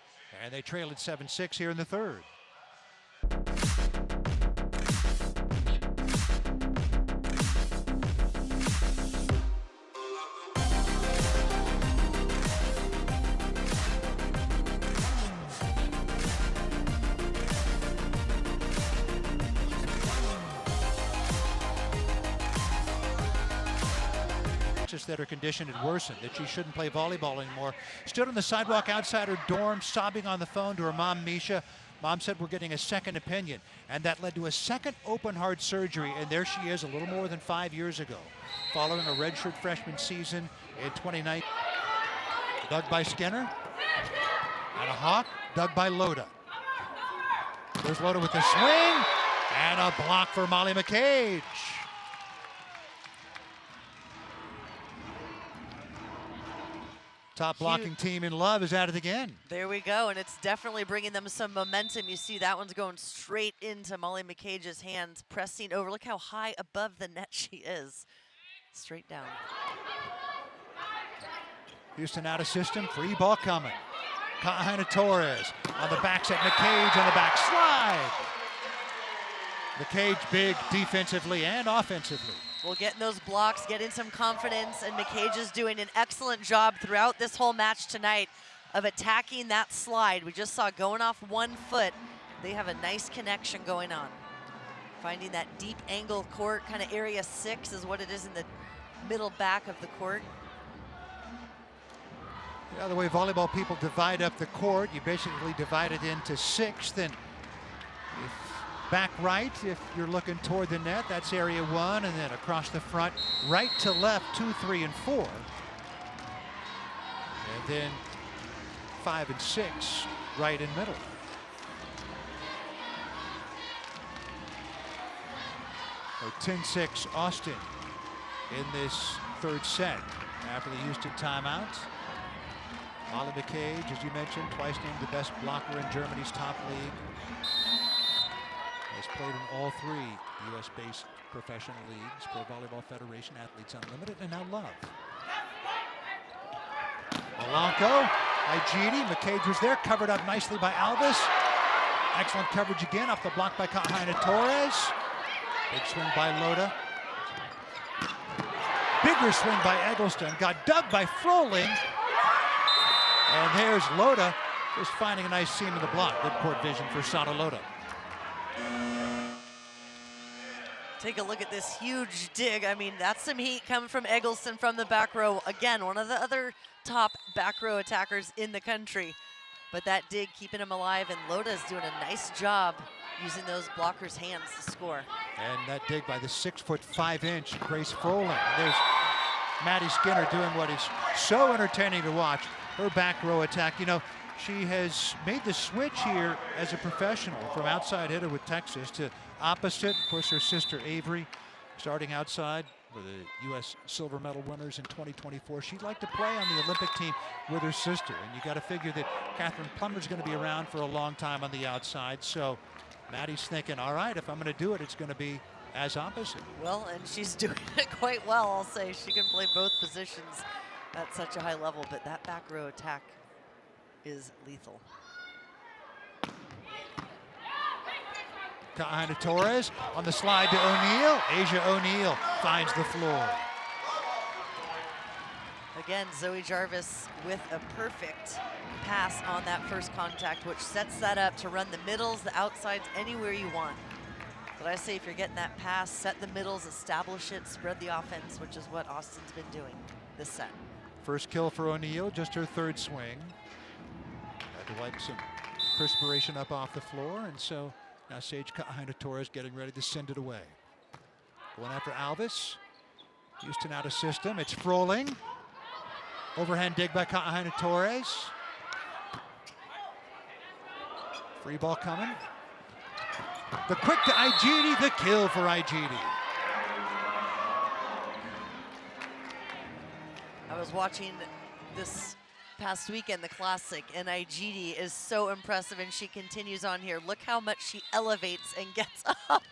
and they trail at 7-6 here in the third. That her condition had worsened, that she shouldn't play volleyball anymore. Stood on the sidewalk outside her dorm, sobbing on the phone to her mom, Misha. Mom said, we're getting a second opinion. And that led to a second open heart surgery. And there she is a little more than 5 years ago, following a redshirt freshman season in 2019. Dug by Skinner. And a Hawk, dug by Loda. There's Loda with the swing. And a block for Molly McCage. Top blocking team in Love is at it again. There we go, and it's definitely bringing them some momentum. You see that one's going straight into Molly McCage's hands, pressing over. Look how high above the net she is. Straight down. Houston out of system, free ball coming. Kahina Torres on the backset, McCage on the back slide. McCage big defensively and offensively. Well, getting those blocks, getting some confidence, and McCage is doing an excellent job throughout this whole match tonight of attacking that slide. We just saw going off 1 foot. They have a nice connection going on. Finding that deep angle court, kind of area 6 is what it is in the middle back of the court. Yeah, the way volleyball people divide up the court, you basically divide it into 6th, and if back right if you're looking toward the net. That's area 1, and then across the front, right to left, 2, 3, and 4. And then 5 and 6, right in middle. So 10-6 Austin in this third set after the Houston timeout. Molly McCage, as you mentioned, twice named the best blocker in Germany's top league. Has played in all 3 U.S.-based professional leagues, Pro Volleyball Federation, Athletes Unlimited, and now Love. Malenko, Igidi, McCage was there, covered up nicely by Alvis. Excellent coverage again, off the block by Kahaina Torres. Big swing by Loda. Bigger swing by Eggleston, got dug by Froling. And there's Loda, just finding a nice seam in the block. Good court vision for Sada Loda. Take a look at this huge dig. I mean, that's some heat coming from Eggleston from the back row. Again, one of the other top back row attackers in the country. But that dig keeping him alive, and Loda's doing a nice job using those blockers' hands to score. And that dig by the 6'5" Grace Froling. And there's Maddie Skinner doing what is so entertaining to watch. Her back row attack. You know, she has made the switch here as a professional from outside hitter with Texas to opposite. Of course, her sister Avery starting outside for the U.S. silver medal winners in 2024. She'd like to play on the Olympic team with her sister. And you got to figure that Catherine Plummer's going to be around for a long time on the outside. So Maddie's thinking, all right, if I'm going to do it, it's going to be as opposite. Well, and she's doing it quite well, I'll say. She can play both positions at such a high level, but that back row attack is lethal. Kahaina Torres on the slide to O'Neal. Asia O'Neal finds the floor. Again, Zoe Jarvis with a perfect pass on that first contact, which sets that up to run the middles, the outsides, anywhere you want. But I say if you're getting that pass, set the middles, establish it, spread the offense, which is what Austin's been doing this set. First kill for O'Neal, just her third swing. Had to wipe some perspiration up off the floor, and so now Sage Kahaina Torres getting ready to send it away. Going after Alvis. Houston out of system. It's Froling. Overhand dig by Kahaina Torres. Free ball coming. The quick to Igidi, the kill for Igidi. I was watching this past weekend, the Classic, and Igidi is so impressive, and she continues on here. Look how much she elevates and gets up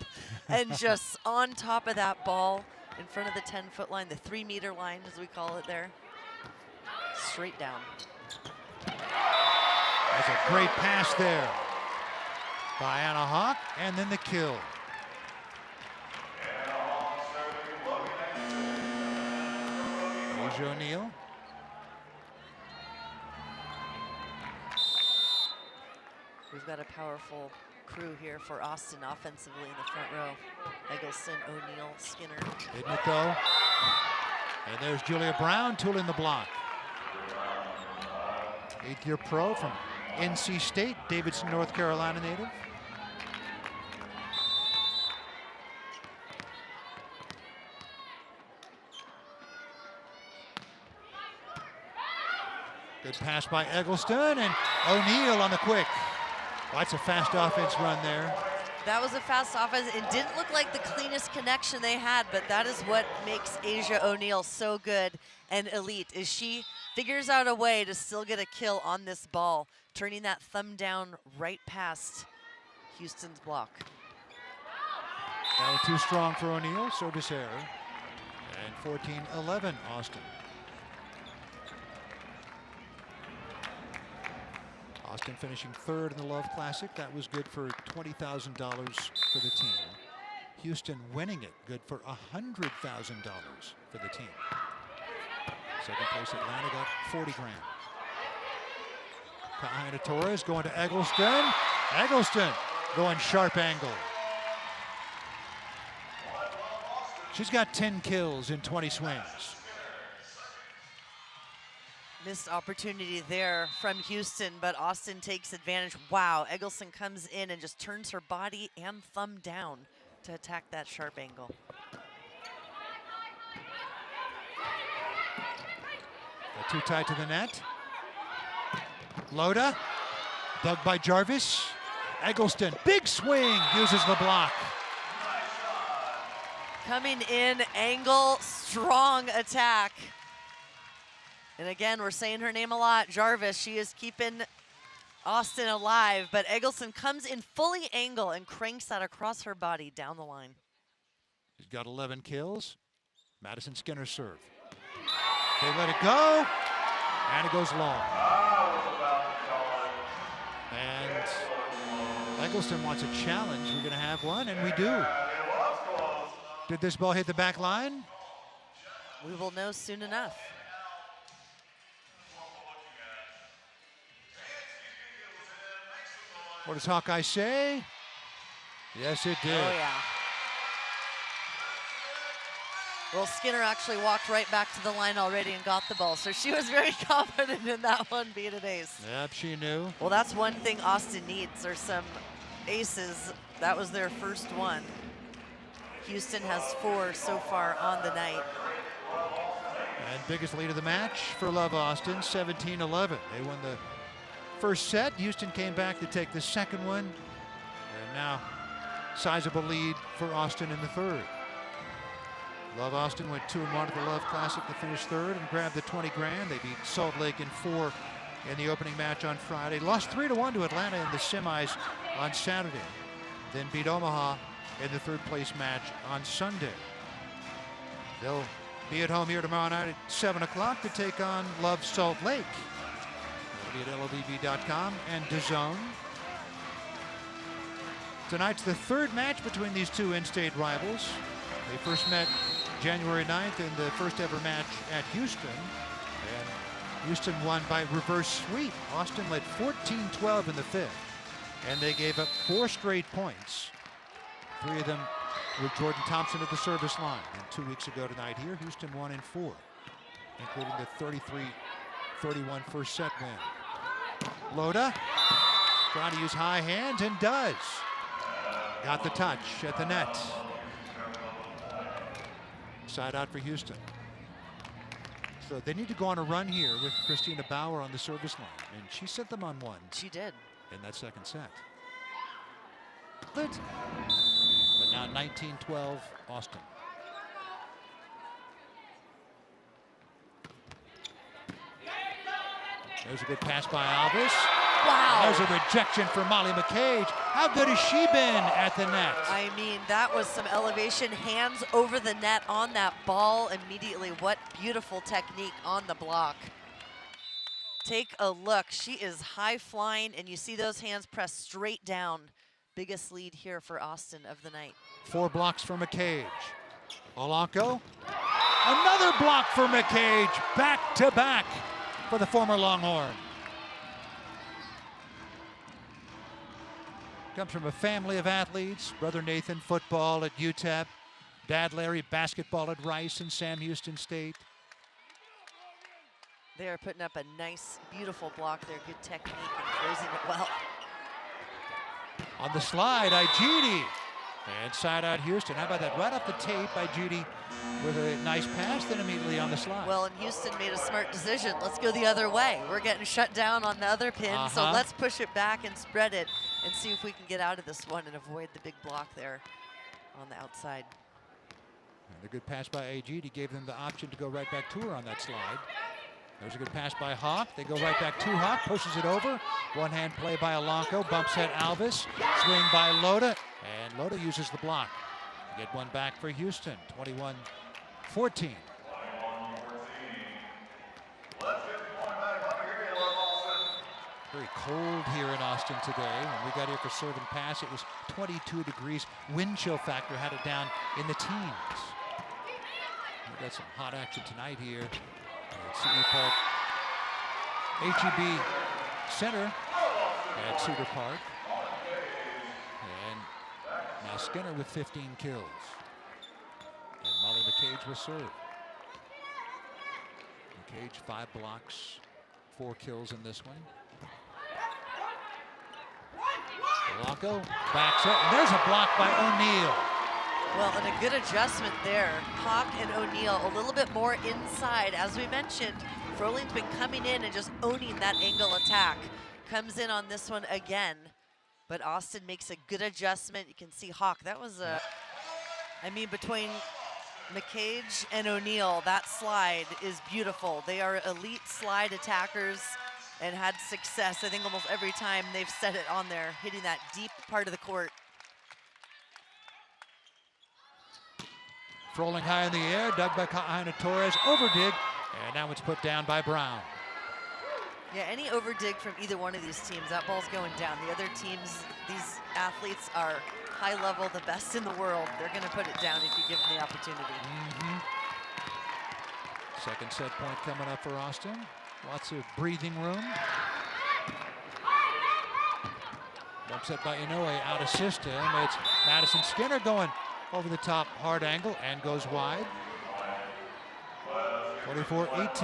and just on top of that ball in front of the 10-foot line, the 3-meter line, as we call it there. Straight down. That's a great pass there by Anna Hawk, and then the kill. Asia O'Neal. We've got a powerful crew here for Austin offensively in the front row. Eggleston, O'Neal, Skinner. Isn't it though? And there's Julia Brown tooling the block. 8th-year pro from NC State, Davidson, North Carolina native. Good pass by Eggleston, and O'Neal on the quick. Well, that's a fast offense run there. That was a fast offense. It didn't look like the cleanest connection they had, but that is what makes Asia O'Neal so good and elite, is she figures out a way to still get a kill on this ball, turning that thumb down right past Houston's block. That was too strong for O'Neal, service error. And 14-11 Austin. Austin finishing 3rd in the Love Classic. That was good for $20,000 for the team. Houston winning it, good for $100,000 for the team. Second place Atlanta got 40 grand. Kahaina Torres going to Eggleston. Eggleston going sharp angle. She's got 10 kills in 20 swings. Missed opportunity there from Houston, but Austin takes advantage. Wow, Eggleston comes in and just turns her body and thumb down to attack that sharp angle. Too tight to the net. Loda, dug by Jarvis. Eggleston, big swing, uses the block. Coming in, angle, strong attack. And again, we're saying her name a lot, Jarvis. She is keeping Austin alive, but Eggleston comes in fully angle and cranks that across her body down the line. She's got 11 kills. Madison Skinner serve. They let it go, and it goes long. And Eggleston wants a challenge. We're going to have one, and we do. Did this ball hit the back line? We will know soon enough. What does Hawkeye say? Yes, it did. Oh, yeah. Well, Skinner actually walked right back to the line already and got the ball, so she was very confident in that one being an ace. Yep, she knew. Well, that's one thing Austin needs, are some aces. That was their first one. Houston has 4 so far on the night. And biggest lead of the match for Love Austin, 17-11. They won the first set. Houston came back to take the second one. And now, sizable lead for Austin in the third. Love Austin went 2-1 at the Love Classic to finish third and grabbed the 20 grand. They beat Salt Lake in 4 in the opening match on Friday. Lost 3-1 to Atlanta in the semis on Saturday. Then beat Omaha in the third place match on Sunday. They'll be at home here tomorrow night at 7 o'clock to take on Love Salt Lake. It'll be at LOVB.com and DAZN. Tonight's the third match between these two in-state rivals. They first met January 9th in the first ever match at Houston. And Houston won by reverse sweep. Austin led 14-12 in the fifth. And they gave up 4 straight points. 3 of them with Jordan Thompson at the service line. And 2 weeks ago tonight here, Houston won in 4, including the 33-31 first set win. Loda trying to use high hands and does. Got the touch at the net. Side out for Houston. So they need to go on a run here with Christina Bauer on the service line. And she sent them on one. She did. In that second set. But now 19-12 Austin. There's a good pass by Alvis. Wow. There's a rejection for Molly McCage. How good has she been at the net? I mean, that was some elevation, hands over the net on that ball immediately. What beautiful technique on the block. Take a look. She is high flying, and you see those hands press straight down. Biggest lead here for Austin of the night. 4 blocks for McCage. Olanko. Another block for McCage. Back to back for the former Longhorn. Comes from a family of athletes. Brother Nathan, football at UTEP. Dad Larry, basketball at Rice and Sam Houston State. They are putting up a nice, beautiful block there. Good technique and closing it well. On the slide, Ijidi. And side out Houston. How about that? Right off the tape, Ijidi with a nice pass, then immediately on the slide. Well, and Houston made a smart decision. Let's go the other way. We're getting shut down on the other pin, so let's push it back and spread it and see if we can get out of this one and avoid the big block there on the outside. And a good pass by Ijidi gave them the option to go right back to her on that slide. There's a good pass by Hawk. They go right back to Hawk, pushes it over. One-hand play by Olanko, bumps at Alvis. Swing by Loda, and Loda uses the block. Get one back for Houston, 21-14. Very cold here in Austin today. When we got here for serve and pass, it was 22 degrees. Wind chill factor had it down in the teens. We got some hot action tonight here at Cedar Park, HEB Center at Cedar Park. And now Skinner with 15 kills. And Molly McCage will serve. McCage 5 blocks, 4 kills in this one. Blanco backs up, and there's a block by O'Neal. Well, and a good adjustment there. Hawk and O'Neal a little bit more inside. As we mentioned, Frohling's been coming in and just owning that angle attack. Comes in on this one again, but Austin makes a good adjustment. You can see Hawk, that was a, I mean, between McCage and O'Neal, that slide is beautiful. They are elite slide attackers and had success, I think, almost every time they've set it on there, hitting that deep part of the court. Frohling high in the air, dug by Kahaina Torres, overdig, and now it's put down by Brown. Yeah, any overdig from either one of these teams, that ball's going down. The other teams, these athletes are high level, the best in the world. They're gonna put it down if you give them the opportunity. Second set point coming up for Austin. Lots of breathing room. One set by Inoue out of system. It's Madison Skinner going over the top, hard angle, and goes wide. 24-18.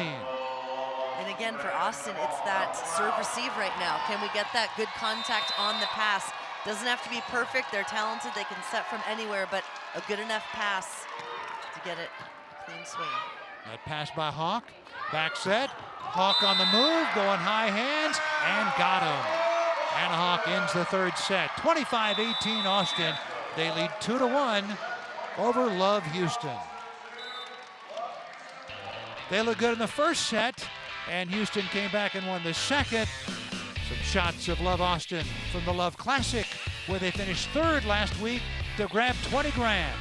And again, for Austin, it's that serve receive right now. Can we get that good contact on the pass? Doesn't have to be perfect. They're talented. They can set from anywhere, but a good enough pass to get it clean swing. That pass by Hawk. Back set. Hawk on the move, going high hands, and got him. Anna Hawk ends the third set. 25-18 Austin. They lead 2-1 over Love Houston. They look good in the first set, and Houston came back and won the second. Some shots of Love Austin from the Love Classic, where they finished third last week to grab 20 grand.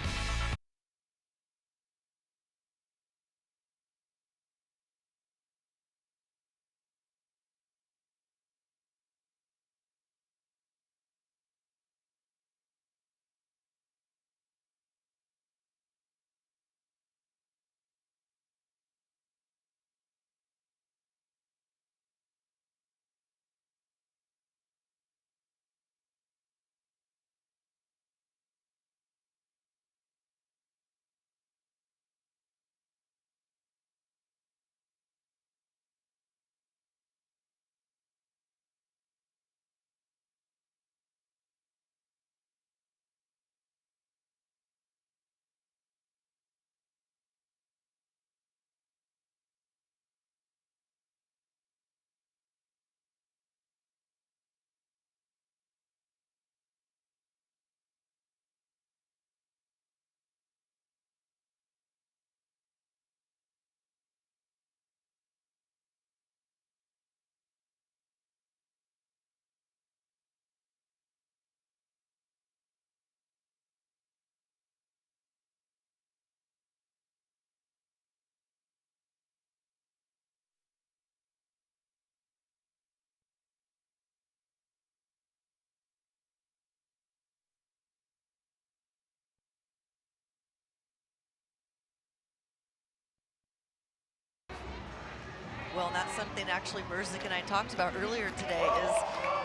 Well, and that's something actually Merzik and I talked about earlier today is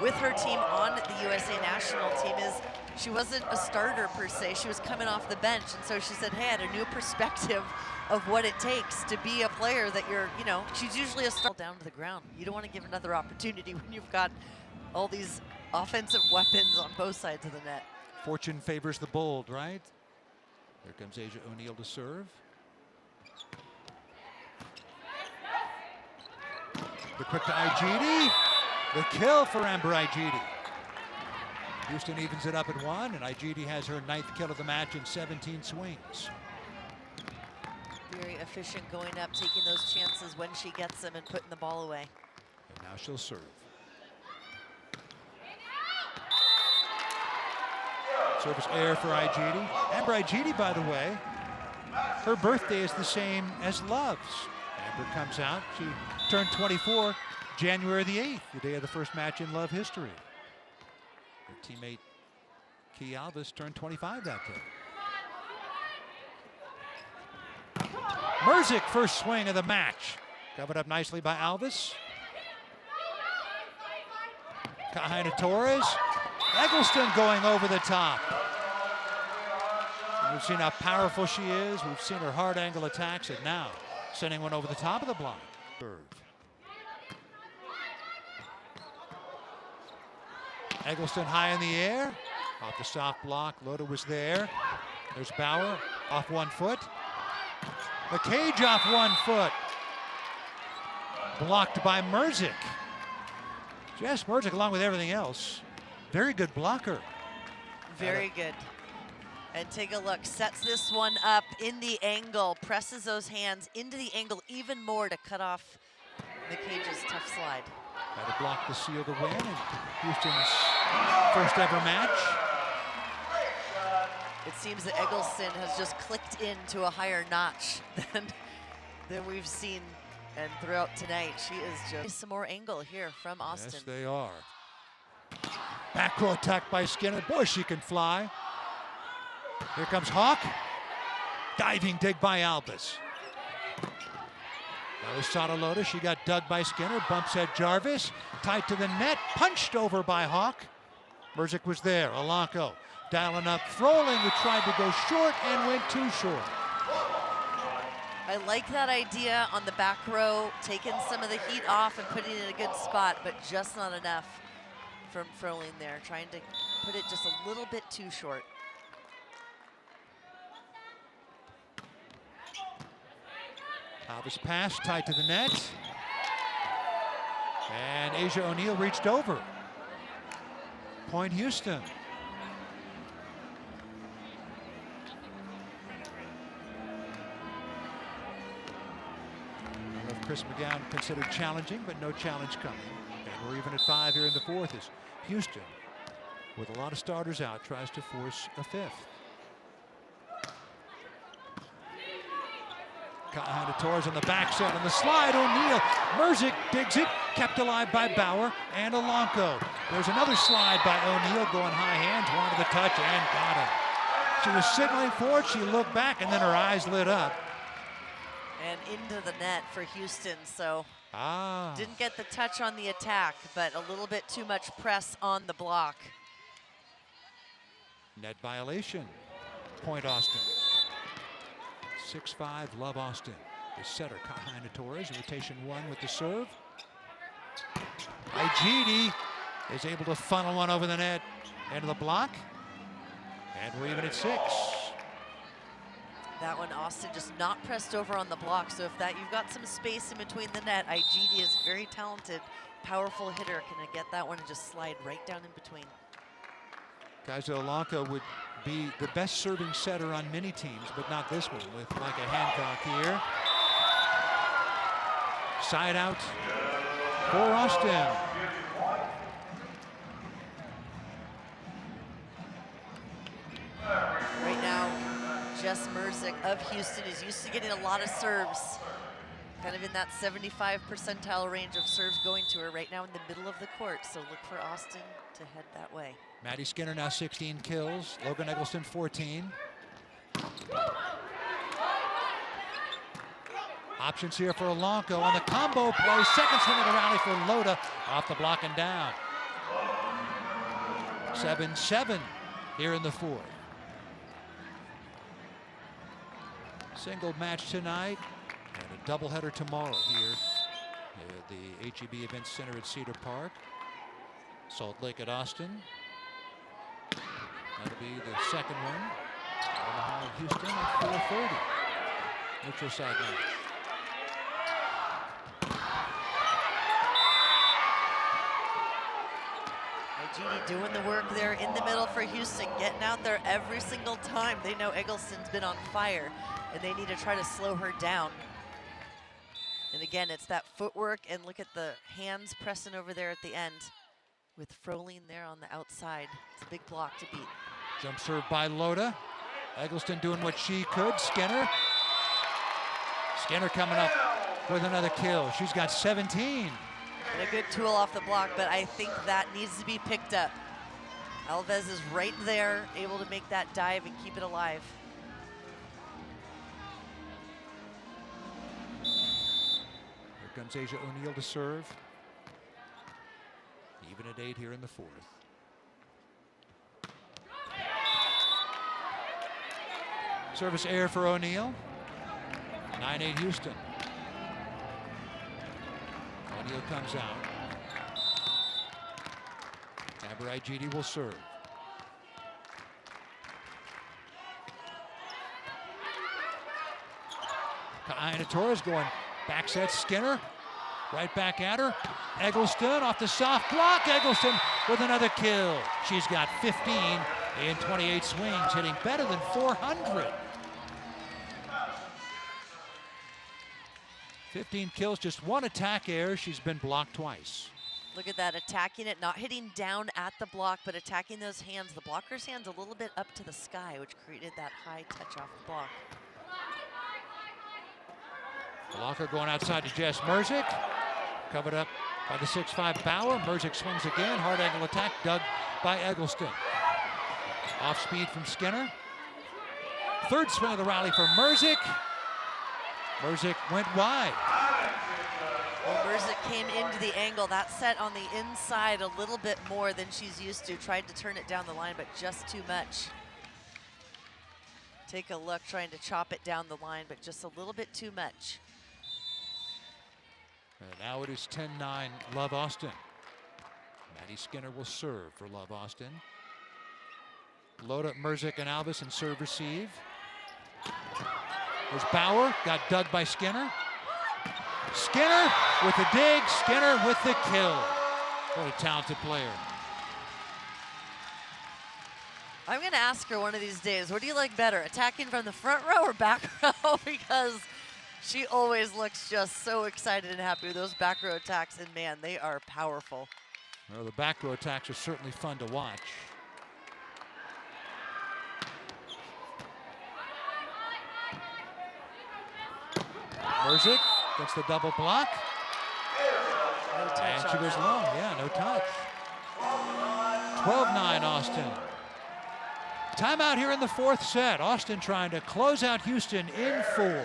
with her team on the USA national team is she wasn't a starter per se. She was coming off the bench. And so she said, hey, I had a new perspective of what it takes to be a player that you're, you know, she's usually a starter down to the ground. You don't want to give another opportunity when you've got all these offensive weapons on both sides of the net. Fortune favors the bold, right? Here comes Asia O'Neal to serve. The quick to Igidi. The kill for Amber Igidi. Houston evens it up at 1, and Igidi has her 9th kill of the match in 17 swings. Very efficient going up, taking those chances when she gets them and putting the ball away. And now she'll serve. Service air for Igidi. Amber Igidi, by the way, her birthday is the same as Love's. Amber comes out. She turned 24 January the 8th, the day of the first match in Love history. Her teammate Key Alvis turned 25 that day. Merzik, first swing of the match. Covered up nicely by Alvis. Kahaina Torres. Eggleston going over the top. We've seen how powerful she is. We've seen her hard angle attacks, and now sending one over the top of the block. Serve. Eggleston high in the air. Off the soft block, Loda was there. There's Bauer, off 1 foot. The cage off 1 foot. Blocked by Merzick. Jess Merzick, along with everything else, very good blocker. Very good. And take a look, sets this one up in the angle, presses those hands into the angle even more to cut off the cage's tough slide. Had to block to seal the win in Houston's first ever match. It seems that Eggleston has just clicked into a higher notch than we've seen, and throughout tonight, she is just some more angle here from Austin. Yes, they are. Back row attack by Skinner. Boy, she can fly. Here comes Hawk. Diving dig by Albus. That was Loda. She got dug by Skinner. Bumps head Jarvis. Tied to the net. Punched over by Hawk. Merzick was there. Alanko dialing up Froling, who tried to go short and went too short. I like that idea on the back row, taking some of the heat off and putting it in a good spot, but just not enough from Froling there, trying to put it just a little bit too short. Albus pass tied to the net. And Asia O'Neal reached over. Point Houston. Chris McGowan considered challenging, but no challenge coming. And we're even at 5 here in the fourth as Houston, with a lot of starters out, tries to force a fifth. Behind Torres on the backside on the slide. O'Neal. Merzick digs it. Kept alive by Bauer and Alanko. There's another slide by O'Neal going high hands. Wanted the touch and got him. She was signaling for it. She looked back and then her eyes lit up. And into the net for Houston, so didn't get the touch on the attack, but a little bit too much press on the block. Net violation. Point Austin. 6-5, love Austin. The setter, Kahina Torres, rotation 1 with the serve. Igidi is able to funnel one over the net into the block. And we're even at 6. That one, Austin just not pressed over on the block. So if that you've got some space in between the net, Igidi is very talented, powerful hitter. Can get that one and just slide right down in between. Guys, Alanko would be the best serving setter on many teams, but not this one with Micah Hancock here. Side out for Austin. Right now, Jess Merzick of Houston is used to getting a lot of serves, kind of in that 75 percentile range of serves going to her right now in the middle of the court. So look for Austin to head that way. Maddie Skinner now 16 kills. Logan Eggleston 14. Options here for Alanko on the combo play. Second swing of the rally for Loda. Off the block and down. 7-7 here in the fourth. Single match tonight and a doubleheader tomorrow here at the HEB Event Center at Cedar Park. Salt Lake at Austin. That'll be the second one. Omaha, Houston at 4:30. Neutral side match. Igidi doing the work there in the middle for Houston, getting out there every single time. They know Eggleston's been on fire, and they need to try to slow her down. And again, it's that footwork, and look at the hands pressing over there at the end with Froling there on the outside. It's a big block to beat. Jump serve by Loda. Eggleston doing what she could. Skinner coming up with another kill. She's got 17. And a good tool off the block, but I think that needs to be picked up. Alves is right there, able to make that dive and keep it alive. Here comes Asia O'Neal to serve. Even at 8 here in the fourth. Service air for O'Neal. 9-8 Houston. O'Neal comes out. Brigidi will serve. Kaina Torres going back set Skinner. Right back at her. Eggleston off the soft block. Eggleston with another kill. She's got 15 in 28 swings, hitting better than 400. 15 kills, just one attack error. She's been blocked twice. Look at that, attacking it, not hitting down at the block, but attacking those hands. The blocker's hands a little bit up to the sky, which created that high touch off the block. Blocker going outside to Jess Merzick. Covered up by the 6'5" Bauer. Merzick swings again. Hard angle attack dug by Eggleston. Off speed from Skinner. Third swing of the rally for Merzick. Merzick went wide. Well, Merzick came into the angle. That set on the inside a little bit more than she's used to. Tried to turn it down the line, but just too much. Take a look, trying to chop it down the line, but just a little bit too much. And now it is 10-9 Love Austin. Maddie Skinner will serve for Love Austin. Load up Merzick and Alvis and serve receive. There's Bauer, got dug by Skinner. Skinner with the dig, Skinner with the kill. What a talented player. I'm going to ask her one of these days, what do you like better, attacking from the front row or back row? Because she always looks just so excited and happy with those back row attacks, and man, they are powerful. Well, the back row attacks are certainly fun to watch. Merzick gets the double block. No touch And she on goes that. long, yeah, no touch. 12-9 Austin. Timeout here in the fourth set. Austin trying to close out Houston in 4.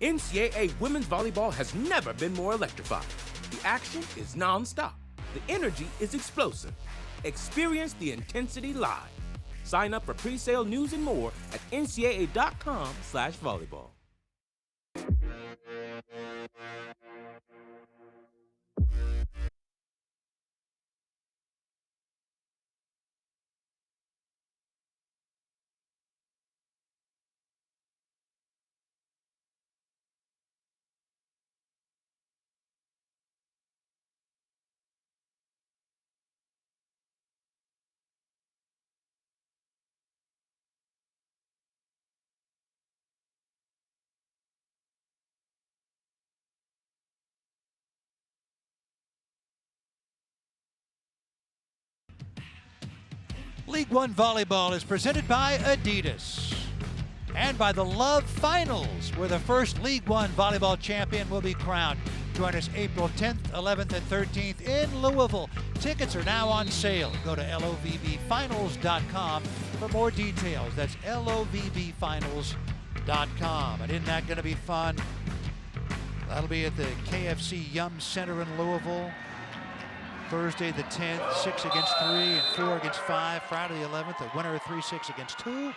NCAA women's volleyball has never been more electrifying. The action is non-stop. The energy is explosive. Experience the intensity live. Sign up for pre-sale news and more at ncaa.com/volleyball. League One Volleyball is presented by Adidas and by the Love Finals, where the first League One Volleyball champion will be crowned. Join us April 10th, 11th, and 13th in Louisville. Tickets are now on sale. Go to LOVBfinals.com for more details. That's LOVBfinals.com. And isn't that going to be fun? That'll be at the KFC Yum Center in Louisville. Thursday the 10th, 6 against 3 and 4 against 5. Friday the 11th, the winner of 3-6 against 2.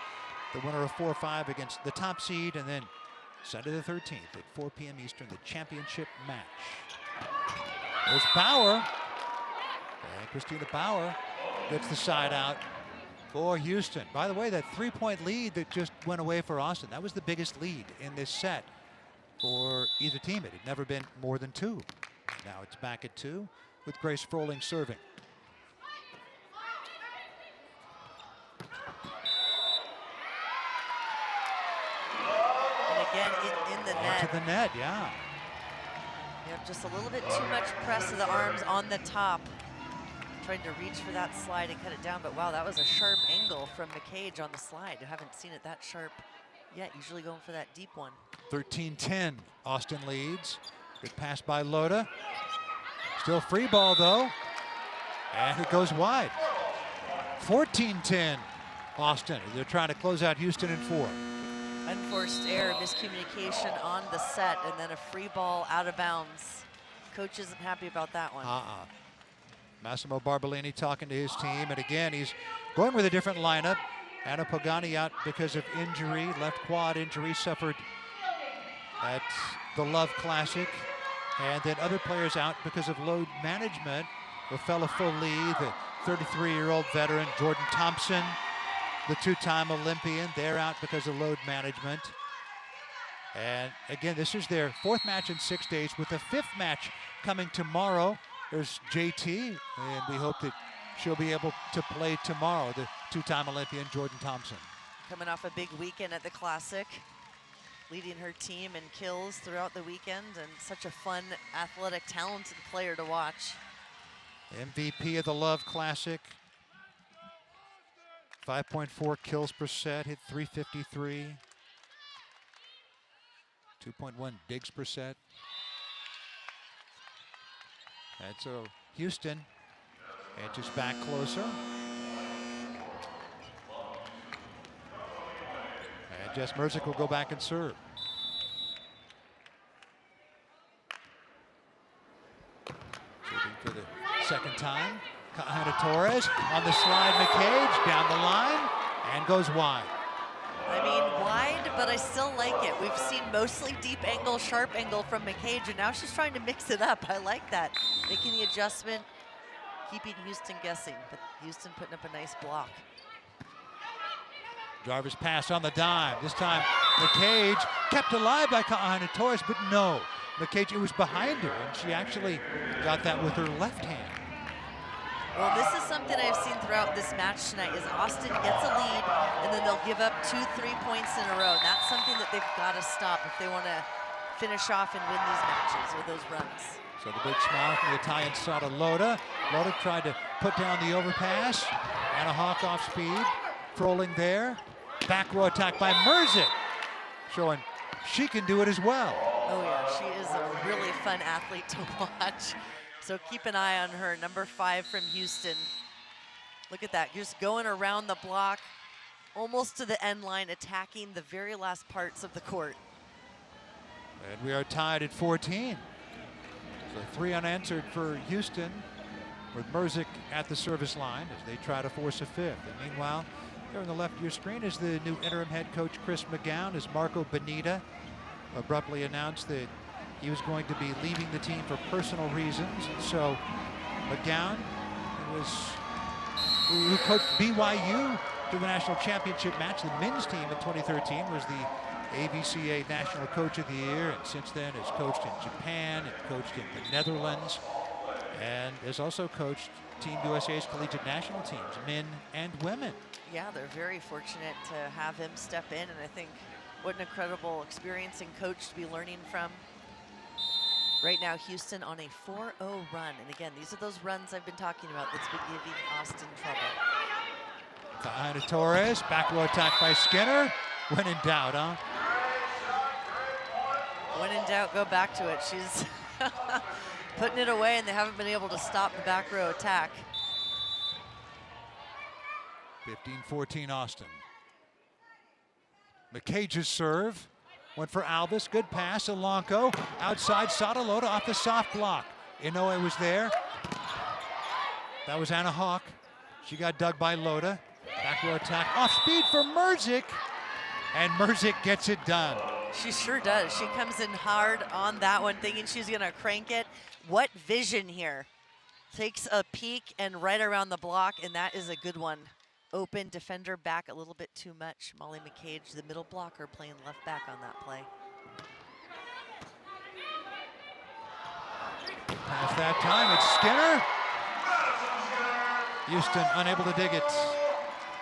The winner of 4-5 against the top seed. And then Sunday the 13th at 4 p.m. Eastern, the championship match. There's Bauer. And Christina Bauer gets the side out for Houston. By the way, that 3-point lead that just went away for Austin, that was the biggest lead in this set for either team. It had never been more than 2. Now it's back at 2. With Grace Froling serving. And again, in the net. To the net, yeah. You have just a little bit too much press of the arms on the top. Trying to reach for that slide and cut it down, but wow, that was a sharp angle from McCage on the slide. I haven't seen it that sharp yet, usually going for that deep one. 13-10, Austin leads. Good pass by Loda. Still free ball though, and it goes wide. 14-10, Austin. They're trying to close out Houston in 4. Unforced error, miscommunication on the set, and then a free ball out of bounds. Coach isn't happy about that one. Massimo Barbolini talking to his team, and again, he's going with a different lineup. Anna Pagani out because of injury, left quad injury suffered at the Love Classic. And then other players out because of load management. Rafaela Foley, the 33-year-old veteran, Jordan Thompson, the two-time Olympian, they're out because of load management. And again, this is their fourth match in 6 days, with a fifth match coming tomorrow. There's JT, and we hope that she'll be able to play tomorrow, the two-time Olympian Jordan Thompson. Coming off a big weekend at the Classic, leading her team in kills throughout the weekend, and such a fun, athletic, talented player to watch. MVP of the Love Classic. 5.4 kills per set, hit 353. 2.1 digs per set. And so Houston edges back closer. And Jess Merzick will go back and serve. Serving for the second time. Kahana Torres on the slide, McCage down the line and goes wide. I mean, wide, but I still like it. We've seen mostly deep angle, sharp angle from McCage, and now she's trying to mix it up. I like that. Making the adjustment, keeping Houston guessing, but Houston putting up a nice block. Jarvis pass on the dime. This time, McCage kept alive by Kahana Torres, but no. McCage, it was behind her, and she actually got that with her left hand. Well, this is something I've seen throughout this match tonight, is Austin gets a lead, and then they'll give up 2-3 points in a row. And that's something that they've got to stop if they want to finish off and win these matches or those runs. So the big smile from the Italian Sada Loda. Loda tried to put down the overpass. Anna Hawk off speed. Froling there. Back row attack by Merzick, showing she can do it as well. Oh yeah, she is a really fun athlete to watch. So keep an eye on her, number 5 from Houston. Look at that, just going around the block, almost to the end line, attacking the very last parts of the court. And we are tied at 14. So 3 unanswered for Houston, with Merzick at the service line as they try to force a fifth. And meanwhile, there on the left of your screen is the new interim head coach, Chris McGowan, as Marco Bonita abruptly announced that he was going to be leaving the team for personal reasons. And so McGowan, who coached BYU to the national championship match, the men's team in 2013, was the AVCA National Coach of the Year, and since then has coached in Japan and coached in the Netherlands, and has also coached Team USA's collegiate national teams, men and women. Yeah, they're very fortunate to have him step in, and I think what an incredible experience and coach to be learning from. Right now, Houston on a 4-0 run. And again, these are those runs I've been talking about that's been giving Austin trouble. Kahana Torres, back row attack by Skinner. When in doubt, huh? When in doubt, go back to it. She's putting it away, and they haven't been able to stop the back row attack. 15-14 Austin. McCage's serve. Went for Alvis, good pass, Elanco. Outside, Sadaloda off the soft block. Inoue was there. That was Anna Hawk. She got dug by Loda. Back row attack, off speed for Merzick. And Merzick gets it done. She sure does. She comes in hard on that one, thinking she's gonna crank it. What vision here. Takes a peek and right around the block, and that is a good one. Open defender back a little bit too much. Molly McCage, the middle blocker, playing left back on that play. Pass that time, it's Skinner. Houston unable to dig it.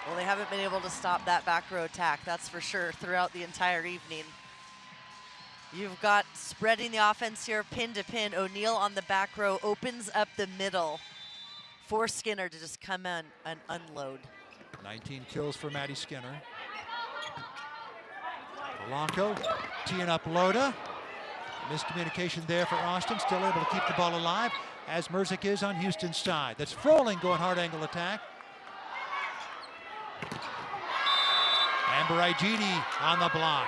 Well, they haven't been able to stop that back row attack, that's for sure, throughout the entire evening. You've got spreading the offense here, pin to pin. O'Neal on the back row opens up the middle for Skinner to just come in and unload. 19 kills for Maddie Skinner. Polanco teeing up Loda. Miscommunication there for Austin, still able to keep the ball alive, as Merzick is on Houston's side. That's Froling going hard angle attack. Amber Igidi on the block.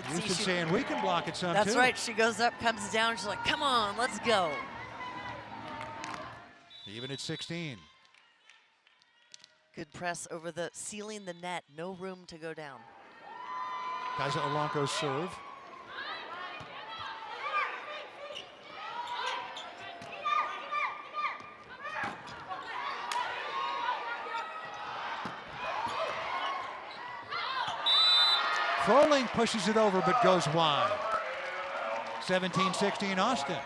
Houston saying we can block it some That's too. right. She goes up, comes down. She's like, come on, let's go. Even at 16. Good press over the sealing the net. No room to go down. Kaisa Olanko's serve. Froling pushes it over but goes wide. 17-16 Austin.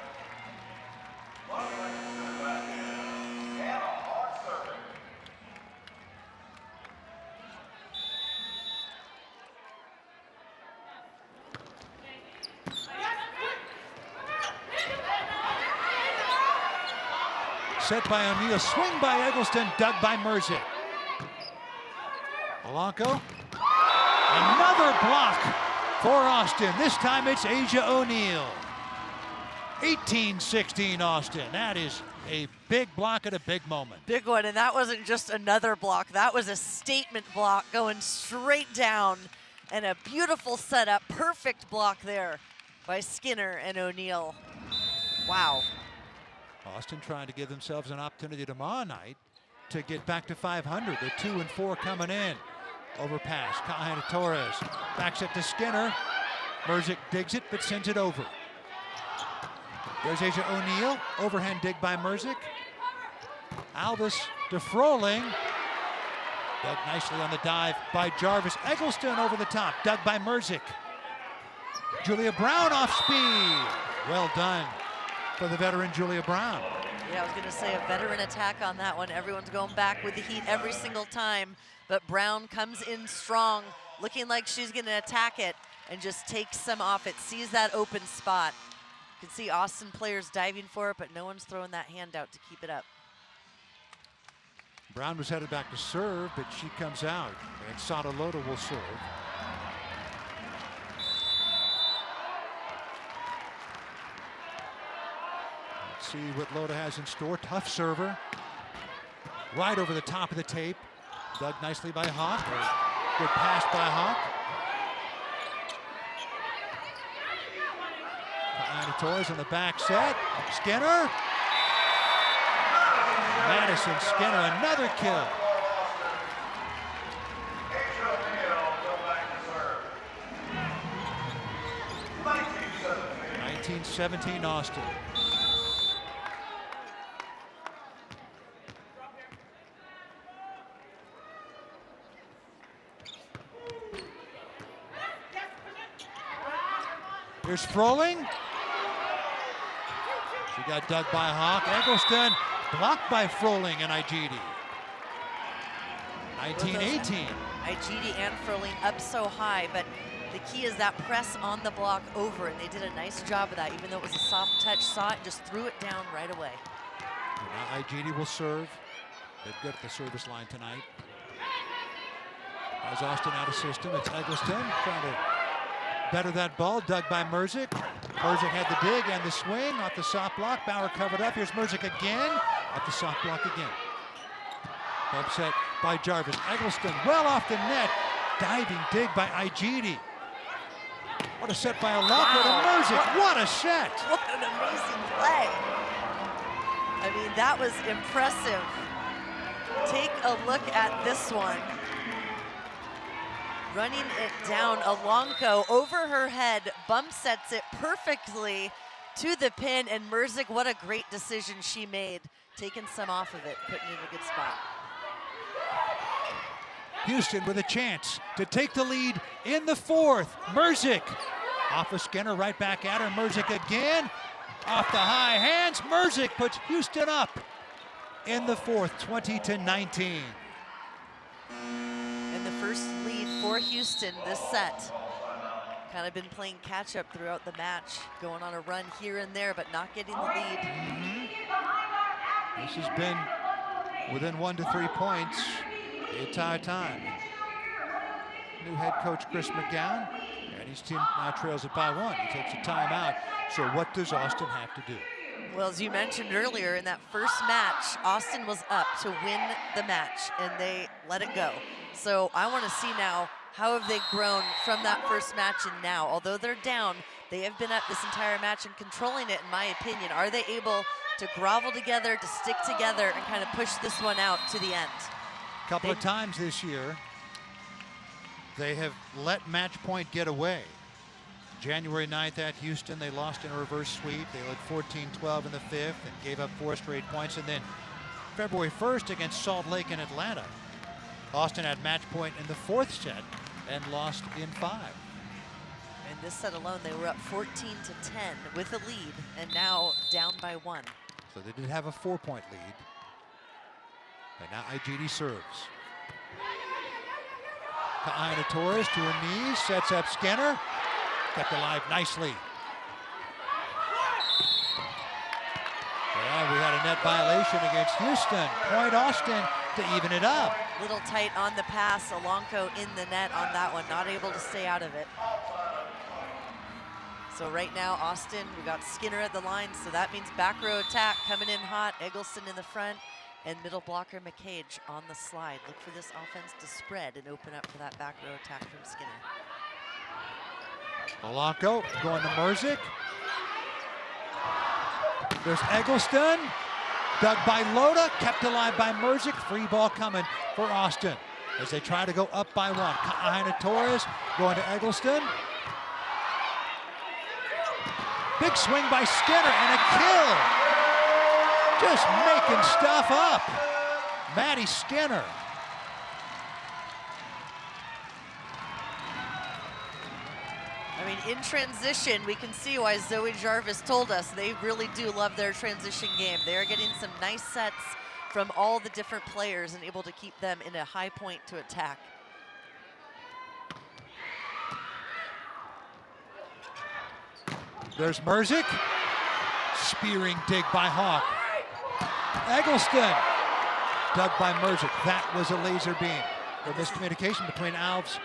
Set by O'Neal, swing by Eggleston, dug by Merzick. Olanko, another block for Austin. This time it's Asia O'Neal. 18-16 Austin. That is a big block at a big moment. Big one, and that wasn't just another block. That was a statement block going straight down, and a beautiful setup. Perfect block there by Skinner and O'Neal. Wow. Austin trying to give themselves an opportunity tomorrow night to get back to 500. They're 2 and 4 coming in. Overpass, Kahana Torres backs it to Skinner. Merzick digs it but sends it over. There's Asia O'Neal, overhand dig by Merzick. Alvis to Froling. Dug nicely on the dive by Jarvis. Eggleston over the top, dug by Merzick. Julia Brown off speed. Well done for the veteran Julia Brown. Yeah, I was gonna say a veteran attack on that one. Everyone's going back with the heat every single time, but Brown comes in strong, looking like she's gonna attack it and just takes some off it, sees that open spot. You can see Austin players diving for it, but no one's throwing that hand out to keep it up. Brown was headed back to serve, but she comes out, and Sadaloda will serve. Let's see what Loda has in store. Tough server. Right over the top of the tape. Dug nicely by Hawk. Good pass by Hawk. Torres on the back set. Skinner. Madison Skinner, another kill. (19-17) Austin. Here's Froling. She got dug by Hawk. Eggleston blocked by Froling and Igidi. 19-18. Igidi and Froling up so high, but the key is that press on the block over, and they did a nice job of that. Even though it was a soft touch, saw it, just threw it down right away. Now Igidi will serve. They're good at the service line tonight. As Austin out of system, it's Eggleston trying to better that ball, dug by Merzick. Merzick had the dig and the swing off the soft block. Bauer covered up. Here's Merzick again, off the soft block again. Upset by Jarvis. Eggleston well off the net. Diving dig by Igidi. What a set by Olanko to Merzick. What a set. What an amazing play. I mean, that was impressive. Take a look at this one. Running it down, Olanko over her head, bump sets it perfectly to the pin, and Merzick, what a great decision she made, taking some off of it, putting it in a good spot. Houston with a chance to take the lead in the fourth. Merzick off of Skinner, right back at her. Merzick again, off the high hands. Merzick puts Houston up in the fourth, 20-19. And the first lead for Houston this set. Kind of been playing catch up throughout the match, going on a run here and there, but not getting the lead. This has been within 1 to 3 points the entire time. New head coach Chris McGowan, and his team now trails it by 1. He takes a timeout. So what does Austin have to do? Well, as you mentioned earlier, in that first match, Austin was up to win the match, and they let it go. So I want to see now How have they grown from that first match and now? Although they're down, they have been up this entire match and controlling it, in my opinion. Are they able to grovel together, to stick together, and kind of push this one out to the end? A couple of times this year, they have let match point get away. January 9th at Houston, they lost in a reverse sweep. They led 14-12 in the 5th and gave up 4 straight points. And then February 1st against Salt Lake and Atlanta, Austin had match point in the 4th set and lost in 5. In this set alone, they were up 14-10 with a lead, and now down by 1. So they did have a 4-point lead. And now IGD serves. Kaina Torres to her knees, sets up Skinner. Kept alive nicely. Yeah, we had a net violation against Houston. Point Austin to even it up. Little tight on the pass. Alonco in the net on that one, not able to stay out of it. So right now, Austin, we got Skinner at the line, so that means back row attack coming in hot. Eggleston in the front, and middle blocker McCage on the slide. Look for this offense to spread and open up for that back row attack from Skinner. Alonco going to Merzick. There's Eggleston. Dug by Loda, kept alive by Merzick. Free ball coming for Austin as they try to go up by 1. Kaina Torres going to Eggleston. Big swing by Skinner and a kill. Just making stuff up. Maddie Skinner. I mean, in transition, we can see why Zoe Jarvis told us they really do love their transition game. They are getting some nice sets from all the different players and able to keep them in a high point to attack. There's Merzick. Spearing dig by Hawk. Eggleston. Dug by Merzick. That was a laser beam. The miscommunication between Alves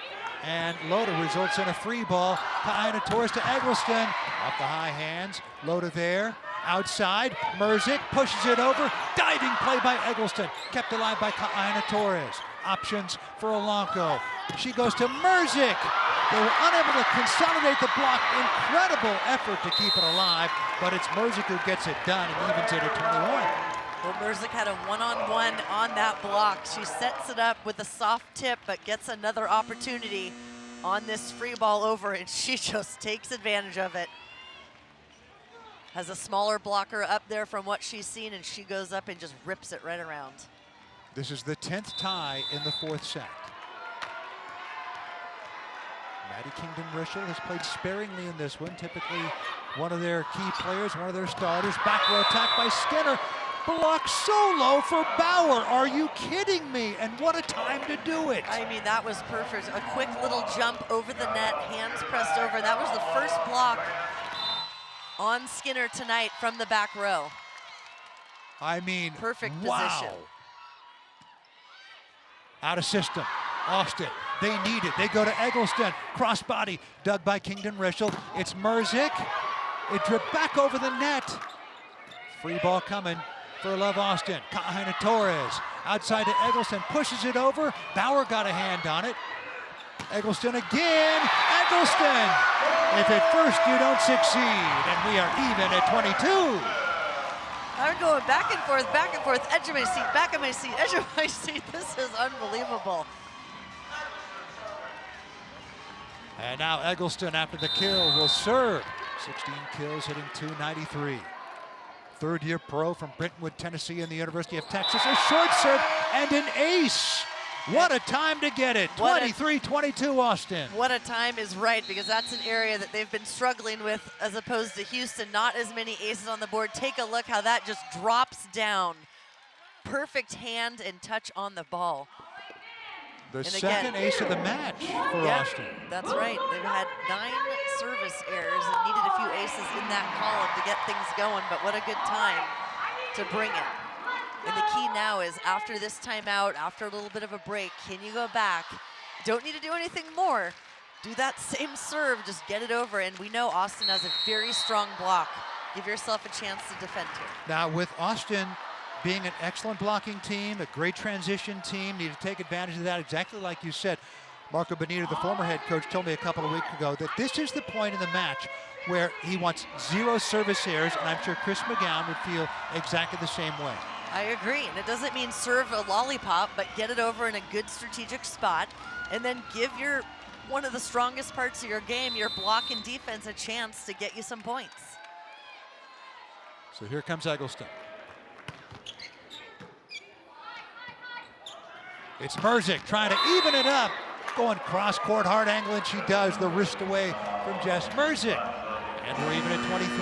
and Loda results in a free ball. Kaina Torres to Eggleston. Off the high hands. Loda there. Outside. Merzick pushes it over. Diving play by Eggleston. Kept alive by Kaina Torres. Options for Alonco. She goes to Merzick. They were unable to consolidate the block. Incredible effort to keep it alive, but it's Merzick who gets it done and evens it at 21. Well, Merzick had a one-on-one on that block. She sets it up with a soft tip, but gets another opportunity on this free ball over, and she just takes advantage of it. Has a smaller blocker up there from what she's seen, and she goes up and just rips it right around. This is the 10th tie in the 4th set. Maddie Kingdom-Rischel has played sparingly in this one. Typically one of their key players, one of their starters. Back row attack by Skinner. Block so low for Bauer. Are you kidding me? And what a time to do it. I mean, that was perfect. A quick little jump over the net, hands pressed over. That was the first block on Skinner tonight from the back row. I mean, perfect wow. position. Out of system. Austin, they need it. They go to Eggleston. Crossbody, dug by Kingdom-Rischel. It's Merzick. It dripped back over the net. Free ball coming for Love Austin. Kaina Torres outside to Eggleston. Pushes it over. Bauer got a hand on it. Eggleston again. Eggleston! If at first you don't succeed, and we are even at 22. I'm going back and forth, edge of my seat, back of my seat, edge of my seat. This is unbelievable. And now Eggleston, after the kill, will serve. 16 kills, hitting .293. Third-year pro from Brentwood, Tennessee, and the University of Texas. A short serve and an ace. What a time to get it. 23-22 Austin. What a time is right, because that's an area that they've been struggling with as opposed to Houston. Not as many aces on the board. Take a look how that just drops down. Perfect hand and touch on the ball. The second ace of the match for Austin. That's right. They've had 9 service errors and needed a few aces in that column to get things going, but what a good time to bring it. And the key now is after this timeout, after a little bit of a break, can you go back? Don't need to do anything more. Do that same serve, just get it over, and we know Austin has a very strong block. Give yourself a chance to defend here. Now with Austin being an excellent blocking team, a great transition team, need to take advantage of that, exactly like you said. Marco Bonita, the former head coach, told me a couple of weeks ago that this is the point in the match where he wants 0 service errors, and I'm sure Chris McGowan would feel exactly the same way. I agree, and it doesn't mean serve a lollipop, but get it over in a good strategic spot, and then give one of the strongest parts of your game, your block and defense, a chance to get you some points. So here comes Eggleston. It's Merzick trying to even it up. Going cross-court, hard angle, and she does. The wrist away from Jess Merzick. And we're even at 23.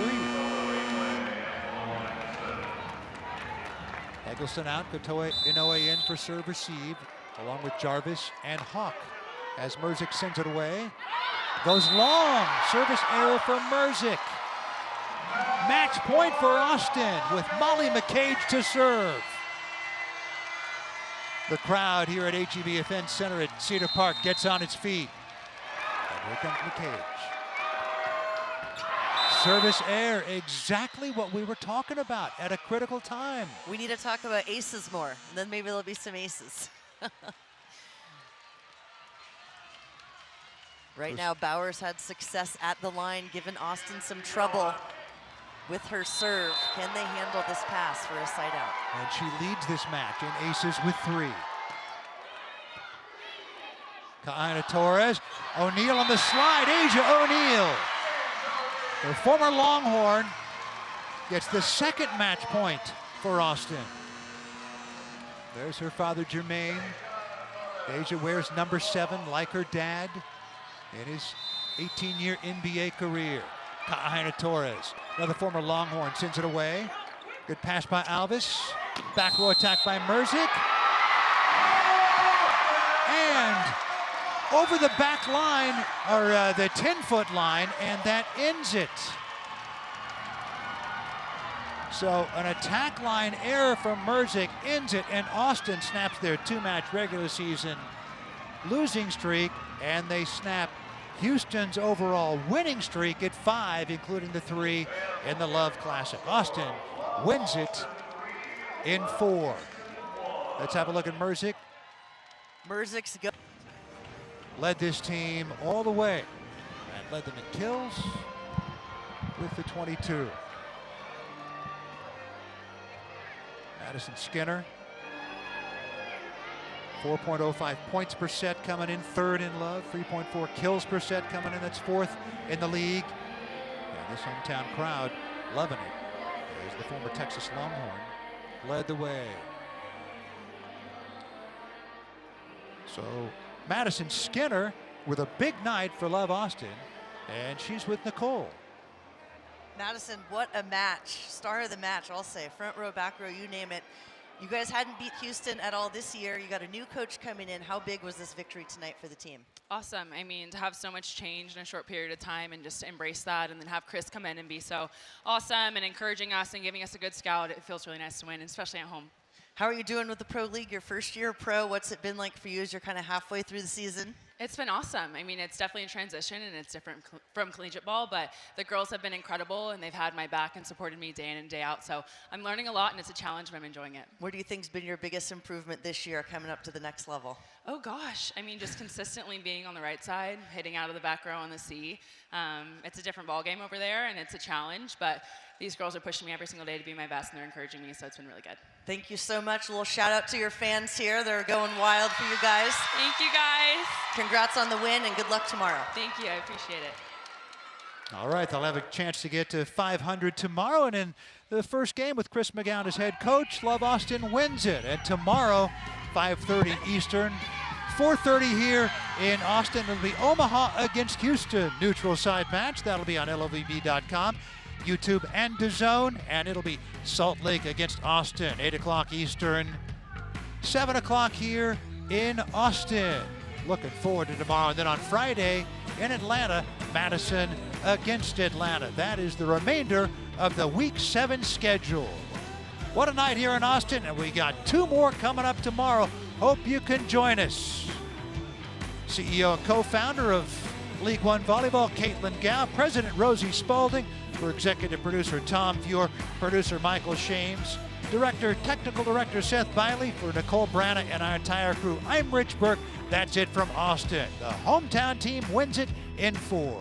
Eggleston out, Kotoe Inoue in for serve receive, along with Jarvis and Hawk. As Merzick sends it away. Goes long, service error from Merzick. Match point for Austin with Molly McCage to serve. The crowd here at HEB Event Center at Cedar Park gets on its feet. And here comes McCage. Service error, exactly what we were talking about at a critical time. We need to talk about aces more, and then maybe there'll be some aces. Right now, Bowers had success at the line, giving Austin some trouble with her serve. Can they handle this pass for a side out? And she leads this match in aces with 3. Kaina Torres, O'Neal on the slide, Asia O'Neal. The former Longhorn gets the second match point for Austin. There's her father, Jermaine. Asia wears number 7 like her dad in his 18-year NBA career. Kaina Torres, another former Longhorn, sends it away. Good pass by Alvis. Back row attack by Merzick. And over the back line, or the 10-foot line, and that ends it. So an attack line error from Merzick ends it, and Austin snaps their 2-match regular season losing streak, and they snap Houston's overall winning streak at 5, including the 3 in the Love Classic. Austin wins it in 4. Let's have a look at Merzick. Merzick's go. Led this team all the way and led them in kills with the 22. Madison Skinner, 4.05 points per set coming in 3rd in Love, 3.4 kills per set coming in, that's 4th in the league. And this hometown crowd loving it. There's the former Texas Longhorn, led the way. So Madison Skinner with a big night for Love Austin, and she's with Nicole. Madison, what a match. Star of the match, I'll say. Front row, back row, you name it. You guys hadn't beat Houston at all this year. You got a new coach coming in. How big was this victory tonight for the team? Awesome. I mean, to have so much change in a short period of time and just to embrace that, and then have Chris come in and be so awesome and encouraging us and giving us a good scout, it feels really nice to win, especially at home. How are you doing with the Pro League, your first year pro? What's it been like for you as you're kind of halfway through the season? It's been awesome. I mean, it's definitely a transition, and it's different from collegiate ball, but the girls have been incredible, and they've had my back and supported me day in and day out. So I'm learning a lot, and it's a challenge, but I'm enjoying it. What do you think's been your biggest improvement this year coming up to the next level? Oh, gosh. I mean, just consistently being on the right side, hitting out of the back row on the C. It's a different ball game over there, and it's a challenge, but these girls are pushing me every single day to be my best, and they're encouraging me, so it's been really good. Thank you so much. A little shout out to your fans here. They're going wild for you guys. Thank you, guys. Congrats on the win, and good luck tomorrow. Thank you. I appreciate it. All right, they'll have a chance to get to 500 tomorrow, and in the first game with Chris McGowan as head coach, Love Austin wins it. And tomorrow, 5:30 Eastern, 4:30 here in Austin. It'll be Omaha against Houston, neutral side match. That'll be on LOVB.com, YouTube, and DAZN. And it'll be Salt Lake against Austin, 8 o'clock Eastern, 7 o'clock here in Austin. Looking forward to tomorrow. And then on Friday in Atlanta, Madison against Atlanta. That is the remainder of the Week 7 schedule. What a night here in Austin, and we got 2 more coming up tomorrow. Hope you can join us. CEO and co-founder of League One Volleyball, Caitlin Gow, President Rosie Spalding, for executive producer Tom Fuhr, producer Michael Shames, Technical Director Seth Biley, for Nicole Branna and our entire crew, I'm Rich Burke. That's it from Austin. The hometown team wins it in 4.